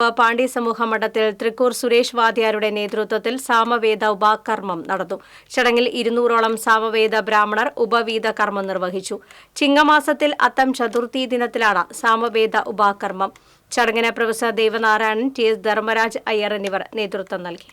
പാണ്ഡ്യ സമൂഹ മഠത്തിൽ തൃക്കൂർ സുരേഷ് വാദ്യാരുടെ നേതൃത്വത്തിൽ സാമവേദ ഉപകർമ്മം നടന്നു. ചടങ്ങിൽ 200ഓളം സാമവേദ ബ്രാഹ്മണർ ഉപവീത കർമ്മം നിർവഹിച്ചു. ചിങ്ങമാസത്തിൽ അത്തം ചതുർത്ഥി ദിനത്തിലാണ് സാമവേദ ഉപകർമ്മം. ചടങ്ങിന് പ്രൊഫസർ ദേവനാരായണൻ, TS ധർമ്മരാജ് അയ്യർ എന്നിവർ നേതൃത്വം നൽകി.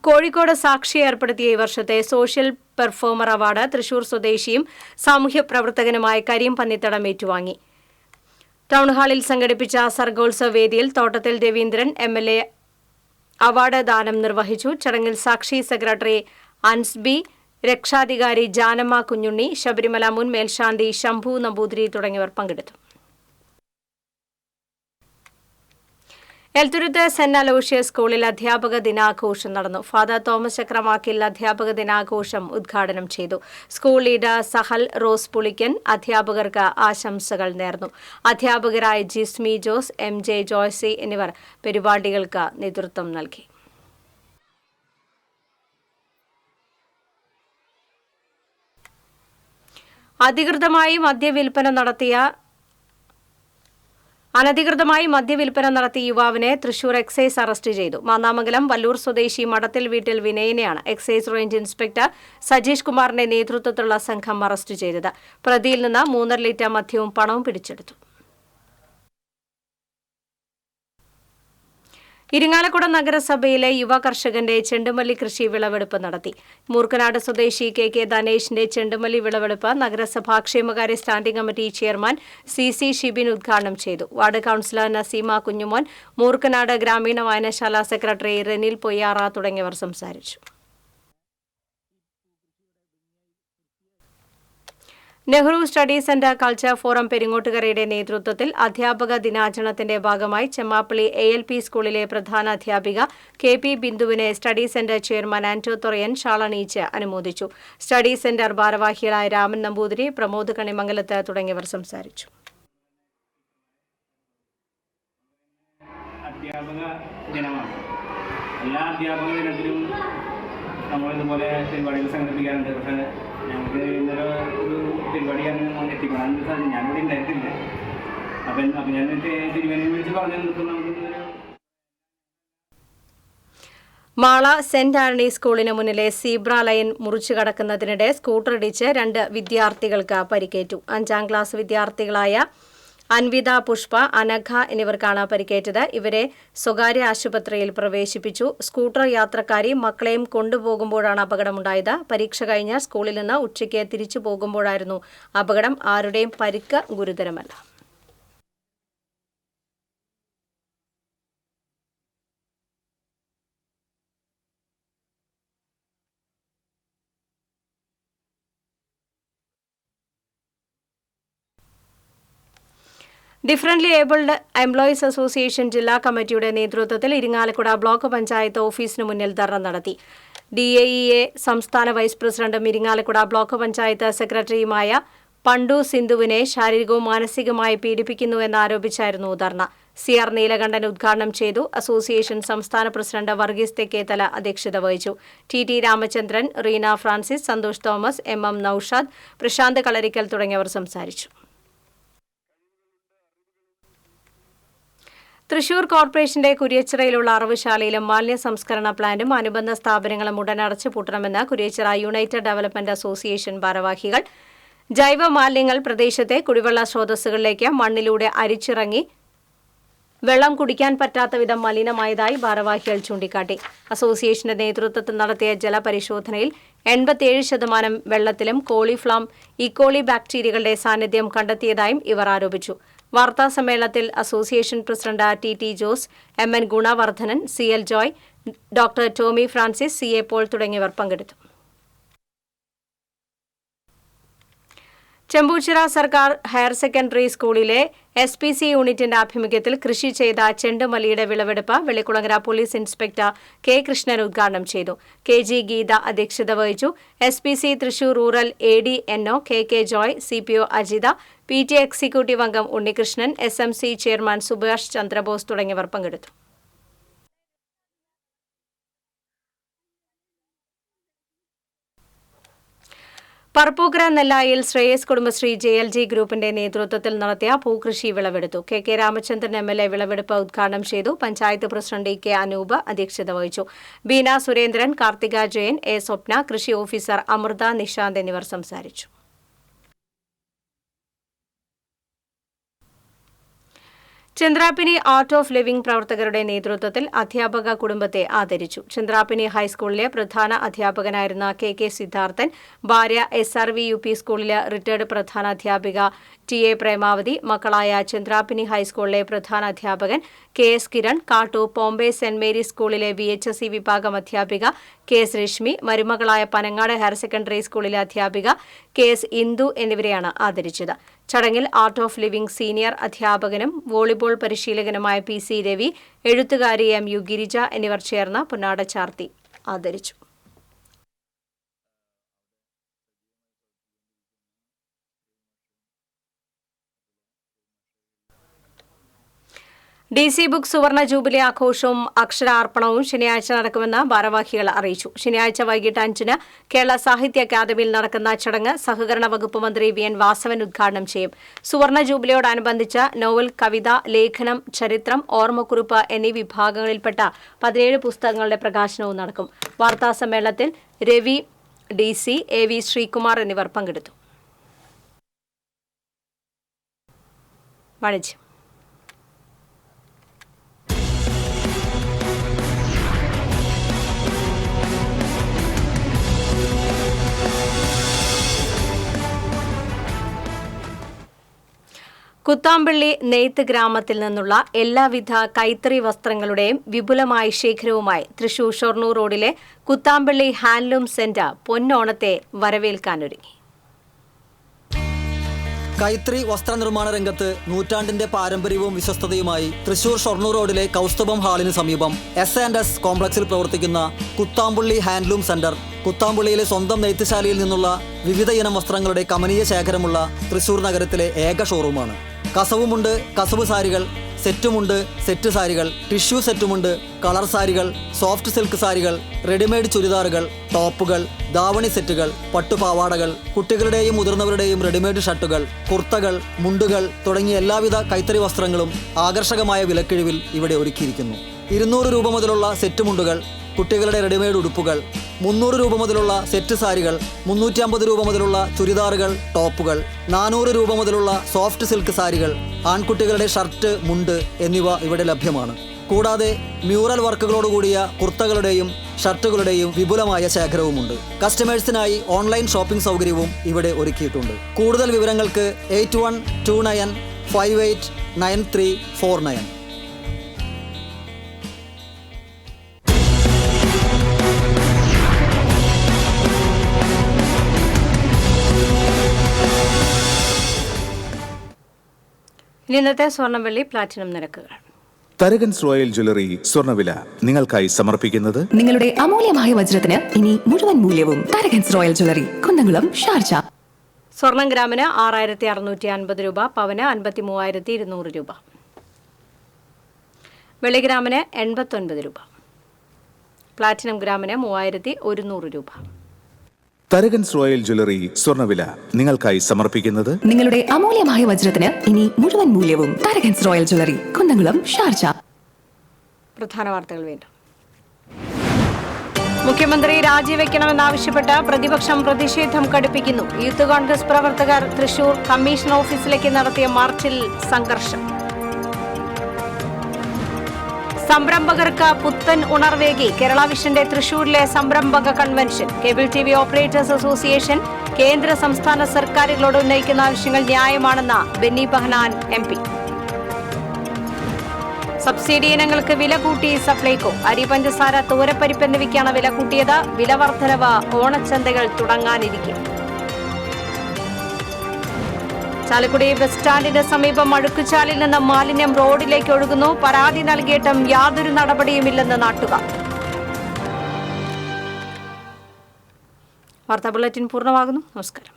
കോഴിക്കോട് സാക്ഷി ഏർപ്പെടുത്തിയ ഈ വർഷത്തെ സോഷ്യൽ പെർഫോമർ അവാർഡ് തൃശൂർ സ്വദേശിയും സാമൂഹ്യ പ്രവർത്തകനുമായ കരീം പന്നിത്തടം ഏറ്റുവാങ്ങി. ടൗൺഹാളിൽ സംഘടിപ്പിച്ച സർഗോത്സവ വേദിയിൽ തോട്ടത്തിൽ രവീന്ദ്രൻ MLA അവാർഡ് ദാനം നിർവഹിച്ചു. ചടങ്ങിൽ സാക്ഷി സെക്രട്ടറി അൻസ്ബി, രക്ഷാധികാരി ജാനമ്മ കുഞ്ഞുണ്ണി, ശബരിമല മുൻ മേൽശാന്തി ശംഭു നമ്പൂതിരി തുടങ്ങിയവർ പങ്കെടുത്തു. എൽത്തുരുത്ത് സെന്റ് അലോഷ്യസ് സ്കൂളിൽ അധ്യാപക ദിനാഘോഷം നടന്നു. ഫാദർ തോമസ് ചക്രമാക്കിൽ അധ്യാപക ദിനാഘോഷം ഉദ്ഘാടനം ചെയ്തു. School leader Sahal rose Pulickan അധ്യാപകർക്ക് ആശംസകൾ നേർന്നു. അധ്യാപകരായ ജിസ്മി ജോസ്, MJ ജോയ്സി എന്നിവർ പരിപാടികൾക്ക് നേതൃത്വം നൽകി. അധികൃതമായി മദ്യവിൽപ്പന നടത്തിയ അനധികൃതമായി മദ്യവിൽപ്പന നടത്തിയ യുവാവിനെ തൃശൂർ എക്സൈസ് അറസ്റ്റ് ചെയ്തു. മാന്നാമംഗലം വല്ലൂർ സ്വദേശി മടത്തിൽ വീട്ടിൽ വിനയനെയാണ് എക്സൈസ് റേഞ്ച് ഇൻസ്പെക്ടർ സജീഷ് കുമാറിന്റെ നേതൃത്വത്തിലുള്ള സംഘം അറസ്റ്റ് ചെയ്തത്. പ്രതിയിൽ നിന്ന് 3.5 ലിറ്റർ മദ്യവും പണവും പിടിച്ചെടുത്തു. ഇരിങ്ങാലക്കുട നഗരസഭയിലെ യുവ കർഷകന്റെ ചെണ്ടുമല്ലി കൃഷി വിളവെടുപ്പ് നടത്തി. മൂർക്കനാട് സ്വദേശി കെ ധനേഷിന്റെ ചെണ്ടുമല്ലി വിളവെടുപ്പ് നഗരസഭാ ക്ഷേമകാര്യ standing committee chairman CC Shibin ഉദ്ഘാടനം ചെയ്തു. വാർഡ് കൌൺസിലർ നസീമ കുഞ്ഞുമോൻ, മൂർക്കനാട് ഗ്രാമീണ വായനശാല സെക്രട്ടറി റെനിൽ പൊയ്യാറ തുടങ്ങിയവർ സംസാരിച്ചു. Nehru study centre culture forum പെരിങ്ങോട്ടുകരയുടെ നേതൃത്വത്തിൽ അധ്യാപക ദിനാചരണത്തിന്റെ ഭാഗമായി ചെമ്മാപ്പള്ളി ALP സ്കൂളിലെ പ്രധാന അധ്യാപിക KP ബിന്ദുവിനെ study centre chairman Anto Thorayan ഷാളണീച്ച് അനുമോദിച്ചു. സ്റ്റഡി സെന്റർ ഭാരവാഹികളായ രാമൻ നമ്പൂതിരി, പ്രമോദ് കണിമംഗലത്ത് തുടങ്ങിയവർ സംസാരിച്ചു. അധ്യാപക ദിനമാണ്. എല്ലാ അധ്യാപക ദിനത്തിലും നമ്മളിതുപോലെ പരിപാടികൾ സംഘടിപ്പിക്കാറുണ്ട്. പക്ഷേ ഞങ്ങൾക്ക് ഇന്നലെ ഒരു പരിപാടിയാണ് എത്തിക്കണം. ഞാനിവിടെ ഉണ്ടായിട്ടില്ല. അപ്പം ഞാൻ തിരുവനന്തപുരം വിളിച്ച് പറഞ്ഞു നമുക്ക് മാള സെന്റ് ആന്റണി സ്കൂളിന് മുന്നിലെ സീബ്ര ലൈൻ മുറിച്ചു കടക്കുന്നതിനിടെ സ്കൂട്ടർ ഇടിച്ച് 2 വിദ്യാർത്ഥികൾക്ക് പരിക്കേറ്റു. 5ാം ക്ലാസ് വിദ്യാർത്ഥികളായ അൻവിത, പുഷ്പ, അനഘ എന്നിവർക്കാണ് പരിക്കേറ്റത്. ഇവരെ സ്വകാര്യ ആശുപത്രിയിൽ പ്രവേശിപ്പിച്ചു. സ്കൂട്ടർ യാത്രക്കാരി മക്കളെയും കൊണ്ടുപോകുമ്പോഴാണ് അപകടമുണ്ടായത്. പരീക്ഷ കഴിഞ്ഞ് സ്കൂളിൽ നിന്ന് ഉച്ചയ്ക്ക് തിരിച്ചു പോകുമ്പോഴായിരുന്നു അപകടം. ആരുടെയും പരിക്ക് ഗുരുതരമല്ല. ഡിഫറന്റ്ലി ഏബിൾഡ് എംപ്ലോയീസ് അസോസിയേഷൻ ജില്ലാ കമ്മിറ്റിയുടെ നേതൃത്വത്തിൽ ഇരിങ്ങാലക്കുട ബ്ലോക്ക് പഞ്ചായത്ത് ഓഫീസിന് മുന്നിൽ ധർണ നടത്തി. DAEA സംസ്ഥാന വൈസ് പ്രസിഡന്റും ഇരിങ്ങാലക്കുട ബ്ലോക്ക് പഞ്ചായത്ത് സെക്രട്ടറിയുമായ പണ്ടു സിന്ധുവിനെ ശാരീരികവും മാനസികമായി പീഡിപ്പിക്കുന്നുവെന്നാരോപിച്ചായിരുന്നു ധർണ. CR നീലകണ്ഠൻ ഉദ്ഘാടനം ചെയ്തു. അസോസിയേഷൻ സംസ്ഥാന പ്രസിഡന്റ് വർഗീസ് തെക്കേത്തല അധ്യക്ഷത വഹിച്ചു. TT Ramachandran, Reena Francis, Santhosh Thomas, MM Noushad, Prashanth Kalarikkal തുടങ്ങിയവർ സംസാരിച്ചു. തൃശൂർ കോർപ്പറേഷന്റെ കുരിയച്ചിറയിലുള്ള അറവുശാലയിലും മാലിന്യ സംസ്കരണ പ്ലാന്റും അനുബന്ധ സ്ഥാപനങ്ങളും ഉടൻ അടച്ചുപൂട്ടണമെന്ന് കുരിയച്ചിറ യുണൈറ്റഡ് ഡെവലപ്മെന്റ് അസോസിയേഷൻ ഭാരവാഹികൾ. ജൈവ മാലിന്യങ്ങൾ പ്രദേശത്തെ കുടിവെള്ള സ്രോതസ്സുകളിലേക്ക് മണ്ണിലൂടെ അരിച്ചിറങ്ങി വെള്ളം കുടിക്കാൻ പറ്റാത്ത വിധം മലിനമായതായി ഭാരവാഹികൾ ചൂണ്ടിക്കാട്ടി. അസോസിയേഷന്റെ നേതൃത്വത്തിൽ നടത്തിയ ജലപരിശോധനയിൽ 87% വെള്ളത്തിലും കോളിഫ്ലാം ഇക്കോളി ബാക്ടീരിയകളുടെ സാന്നിധ്യം കണ്ടെത്തിയതായും ഇവർ ആരോപിച്ചു. വാർത്താസമ്മേളനത്തിൽ association president TT Jose, MN Gunavardhanan, CL Joy, doctor Tomy Francis, CA Paul തുടങ്ങിയവർ പങ്കെടുത്തു. ചെമ്പൂച്ചിറ സർക്കാർ ഹയർ സെക്കൻഡറി സ്കൂളിലെ SPC യൂണിറ്റിന്റെ ആഭിമുഖ്യത്തിൽ കൃഷി ചെയ്ത ചെണ്ടുമല്ലിയുടെ വിളവെടുപ്പ് Vellikulangara police inspector K Krishnan ഉദ്ഘാടനം ചെയ്തു. KG ഗീത അധ്യക്ഷത വഹിച്ചു. SPC Thrissur rural AD NO KK Joy, CPO Ajitha, PTA executive അംഗം ഉണ്ണികൃഷ്ണൻ, SMC ചെയർമാൻ സുഭാഷ് ചന്ദ്രബോസ് തുടങ്ങിയവർ പങ്കെടുത്തു. പറപ്പൂക്കര നെല്ലായിൽ ശ്രേയസ് കുടുംബശ്രീ JLG ഗ്രൂപ്പിന്റെ നേതൃത്വത്തിൽ നടത്തിയ പൂകൃഷി വിളവെടുത്തു. KK രാമചന്ദ്രൻ MLA വിളവെടുപ്പ് ഉദ്ഘാടനം ചെയ്തു. പഞ്ചായത്ത് പ്രസിഡന്റ് EK അനൂപ് അധ്യക്ഷത വഹിച്ചു. ബീന സുരേന്ദ്രൻ, കാർത്തിക ജയൻ, A സ്വപ്ന, കൃഷി ഓഫീസർ അമൃത നിശാന്ത് എന്നിവർ സംസാരിച്ചു. ചന്ദ്രാപിനി ആർട്ട് ഓഫ് ലിവിംഗ് പ്രവർത്തകരുടെ നേതൃത്വത്തിൽ അധ്യാപക കുടുംബത്തെ ആദരിച്ചു. ചന്ദ്രാപിനി ഹൈസ്കൂളിലെ പ്രധാന അധ്യാപകനായിരുന്ന KK സിദ്ധാർത്ഥൻ, ഭാര്യ SRV UP സ്കൂളിലെ റിട്ടയർഡ് പ്രധാന അധ്യാപിക TA പ്രേമാവതി, മക്കളായ ചന്ദ്രാപിനി ഹൈസ്കൂളിലെ പ്രധാന അധ്യാപകൻ KS Kiran, Kattoor Pompei Saint Mary's സ്കൂളിലെ VHSE വിഭാഗം അധ്യാപിക KS രശ്മി, മരുമകളായ പനങ്ങാട് ഹയർ സെക്കൻഡറി സ്കൂളിലെ അധ്യാപിക KS ഇന്ദു എന്നിവരെയാണ് ആദരിച്ചത്. ചടങ്ങിൽ ആർട്ട് ഓഫ് ലിവിംഗ് സീനിയർ അധ്യാപകനും വോളിബോൾ പരിശീലകനുമായ PC രവി, എഴുത്തുകാരി MU ഗിരിജ എന്നിവർ ചേർന്ന് പൊന്നാട ചാർത്തി ആദരിച്ചു. DC ബുക്ക് സുവർണ ജൂബിലി ആഘോഷവും അക്ഷരാർപ്പണവും ശനിയാഴ്ച നടക്കുമെന്ന് ഭാരവാഹികൾ അറിയിച്ചു. ശനിയാഴ്ച വൈകിട്ട് 5-ന് കേരള സാഹിത്യ അക്കാദമിയിൽ നടക്കുന്ന ചടങ്ങ് സഹകരണ വകുപ്പ് മന്ത്രി VN വാസവൻ ഉദ്ഘാടനം ചെയ്യും. സുവർണ ജൂബിലിയോടനുബന്ധിച്ച് നോവൽ, കവിത, ലേഖനം, ചരിത്രം, ഓർമ്മക്കുറിപ്പ് എന്നീ വിഭാഗങ്ങളിൽപ്പെട്ട 17 പുസ്തകങ്ങളുടെ പ്രകാശനവും നടക്കും. വാർത്താസമ്മേളനത്തിൽ രവി DC, AV ശ്രീകുമാർ എന്നിവർ പങ്കെടുത്തു. വാണിജ്യം. കുത്താമ്പള്ളി നെയ്ത്ത് ഗ്രാമത്തിൽ നിന്നുള്ള എല്ലാവിധ കൈത്തറി വസ്ത്രങ്ങളുടെയും വിപുലമായ ശേഖരവുമായി തൃശൂർ ഷൊർണൂർ റോഡിലെ കുത്താമ്പള്ളി ഹാൻഡ്ലൂം സെന്റർ പൊന്നോണത്തെ വരവേൽക്കാനൊരുങ്ങി. കൈത്തറി വസ്ത്രനിർമ്മാണ രംഗത്ത് നൂറ്റാണ്ടിന്റെ പാരമ്പര്യവും വിശ്വസ്തതയുമായി തൃശൂർ ഷൊർണൂർ റോഡിലെ കൗസ്തുഭം ഹാളിന് സമീപം S&S കോംപ്ലക്സിൽ പ്രവർത്തിക്കുന്ന കുത്താമ്പള്ളി ഹാൻഡ്ലൂം സെന്റർ കുത്താമ്പള്ളിയിലെ സ്വന്തം നെയ്ത്തുശാലയിൽ നിന്നുള്ള വിവിധ ഇനം വസ്ത്രങ്ങളുടെ കമനീയ ശേഖരമുള്ള തൃശൂർ നഗരത്തിലെ ഏക ഷോറൂമാണ്. കസവുമുണ്ട്, കസവ് സാരികൾ, സെറ്റുമുണ്ട്, സെറ്റ് സാരികൾ, ടിഷ്യൂ സെറ്റുമുണ്ട്, കളർ സാരികൾ, സോഫ്റ്റ് സിൽക്ക് സാരികൾ, റെഡിമെയ്ഡ് ചുരിദാറുകൾ, ടോപ്പുകൾ, ദാവണി സെറ്റുകൾ, പട്ടുപാവാടകൾ, കുട്ടികളുടെയും മുതിർന്നവരുടെയും റെഡിമെയ്ഡ് ഷർട്ടുകൾ, കുർത്തകൾ, മുണ്ടുകൾ തുടങ്ങിയ എല്ലാവിധ കൈത്തറി വസ്ത്രങ്ങളും ആകർഷകമായ വിലക്കിഴിവിൽ ഇവിടെ ഒരുക്കിയിരിക്കുന്നു. 200 രൂപ മുതലുള്ള സെറ്റ് മുണ്ടുകൾ, കുട്ടികളുടെ റെഡിമെയ്ഡ് ഉടുപ്പുകൾ, 300 രൂപ മുതലുള്ള സെറ്റ് സാരികൾ, 350 രൂപ മുതലുള്ള ചുരിദാറുകൾ, ടോപ്പുകൾ, 400 രൂപ മുതലുള്ള സോഫ്റ്റ് സിൽക്ക് സാരികൾ, ആൺകുട്ടികളുടെ ഷർട്ട്, മുണ്ട് എന്നിവ ഇവിടെ ലഭ്യമാണ്. കൂടാതെ മ്യൂറൽ വർക്കുകളോടുകൂടിയ കുർത്തകളുടെയും ഷർട്ടുകളുടെയും വിപുലമായ ശേഖരവുമുണ്ട്. കസ്റ്റമേഴ്സിനായി ഓൺലൈൻ ഷോപ്പിംഗ് സൗകര്യവും ഇവിടെ ഒരുക്കിയിട്ടുണ്ട്. കൂടുതൽ വിവരങ്ങൾക്ക് 8129589349. ഇന്നത്തെ സ്വർണം, വെള്ളി, പ്ലാറ്റിനം നിരക്കുകൾ. തരകൻസ് റോയൽ ജ്വല്ലറി സ്വർണ്ണവില നിങ്ങൾക്കായി സമർപ്പിക്കുന്നത് നിങ്ങളുടെ അമൂല്യമായ വജ്രത്തിന് ഇനി മുഴുവൻ മൂല്യവും Tharakans royal jewellery, Kunnamkulam, Sharjah. സ്വർണം ഗ്രാമിന് 6650 രൂപ, പവന് 53,200 രൂപ. വെള്ളി ഗ്രാമിന് 89 രൂപ. പ്ലാറ്റിനം ഗ്രാമിന് 3100 രൂപ. തരകൻസ് റോയൽ ജ്വല്ലറി സ്വർണ്ണവില നിങ്ങൾക്കായി സമർപ്പിക്കുന്നത് നിങ്ങളുടെ അമൂല്യമായ വജ്രത്തിന് ഇനി മുഴുവൻ മൂല്യവും Tharakans royal jewellery, Kunnamkulam, Sharjah. പ്രധാന വാർത്തകൾ വീണ്ടും. മുഖ്യമന്ത്രി രാജിവെക്കണമെന്നാവശ്യപ്പെട്ട് പ്രതിപക്ഷം പ്രതിഷേധം കടുപ്പിക്കുന്നു. യൂത്ത് കോൺഗ്രസ് പ്രവർത്തകർ തൃശൂർ കമ്മീഷൻ ഓഫീസിലേക്ക് നടത്തിയ മാർച്ചിൽ സംഘർഷം. സംരംഭകർക്ക് പുത്തൻ ഉണർവേകി കേരള വിഷന്റെ തൃശൂരിലെ സംരംഭക convention. Cable TV operators association കേന്ദ്ര സംസ്ഥാന സർക്കാരുകളോട് ഉന്നയിക്കുന്ന ആവശ്യങ്ങൾ ന്യായമാണെന്ന് ബെന്നി ബെഹനാൻ MP. സബ്സിഡി ഇനങ്ങൾക്ക് വില കൂട്ടി സപ്ലൈകോ. അരി, പഞ്ചസാര, തോരപ്പരിപ്പ് എന്നിവയ്ക്കാണ് വില കൂട്ടിയത്. വില വർധനവ് ഓണച്ചന്തകൾ തുടങ്ങാനിരിക്കെ. ചാലക്കുടി ബസ് സ്റ്റാൻഡിന് സമീപം അഴുക്കുചാലിൽ നിന്ന് മാലിന്യം റോഡിലേക്ക് ഒഴുകുന്നു. പരാതി നൽകിയിട്ടും യാതൊരു നടപടിയുമില്ലെന്ന് നാട്ടുകാർ. വാർത്താ ബുള്ളറ്റിൻ പൂർണ്ണമാകുന്നു. നമസ്കാരം.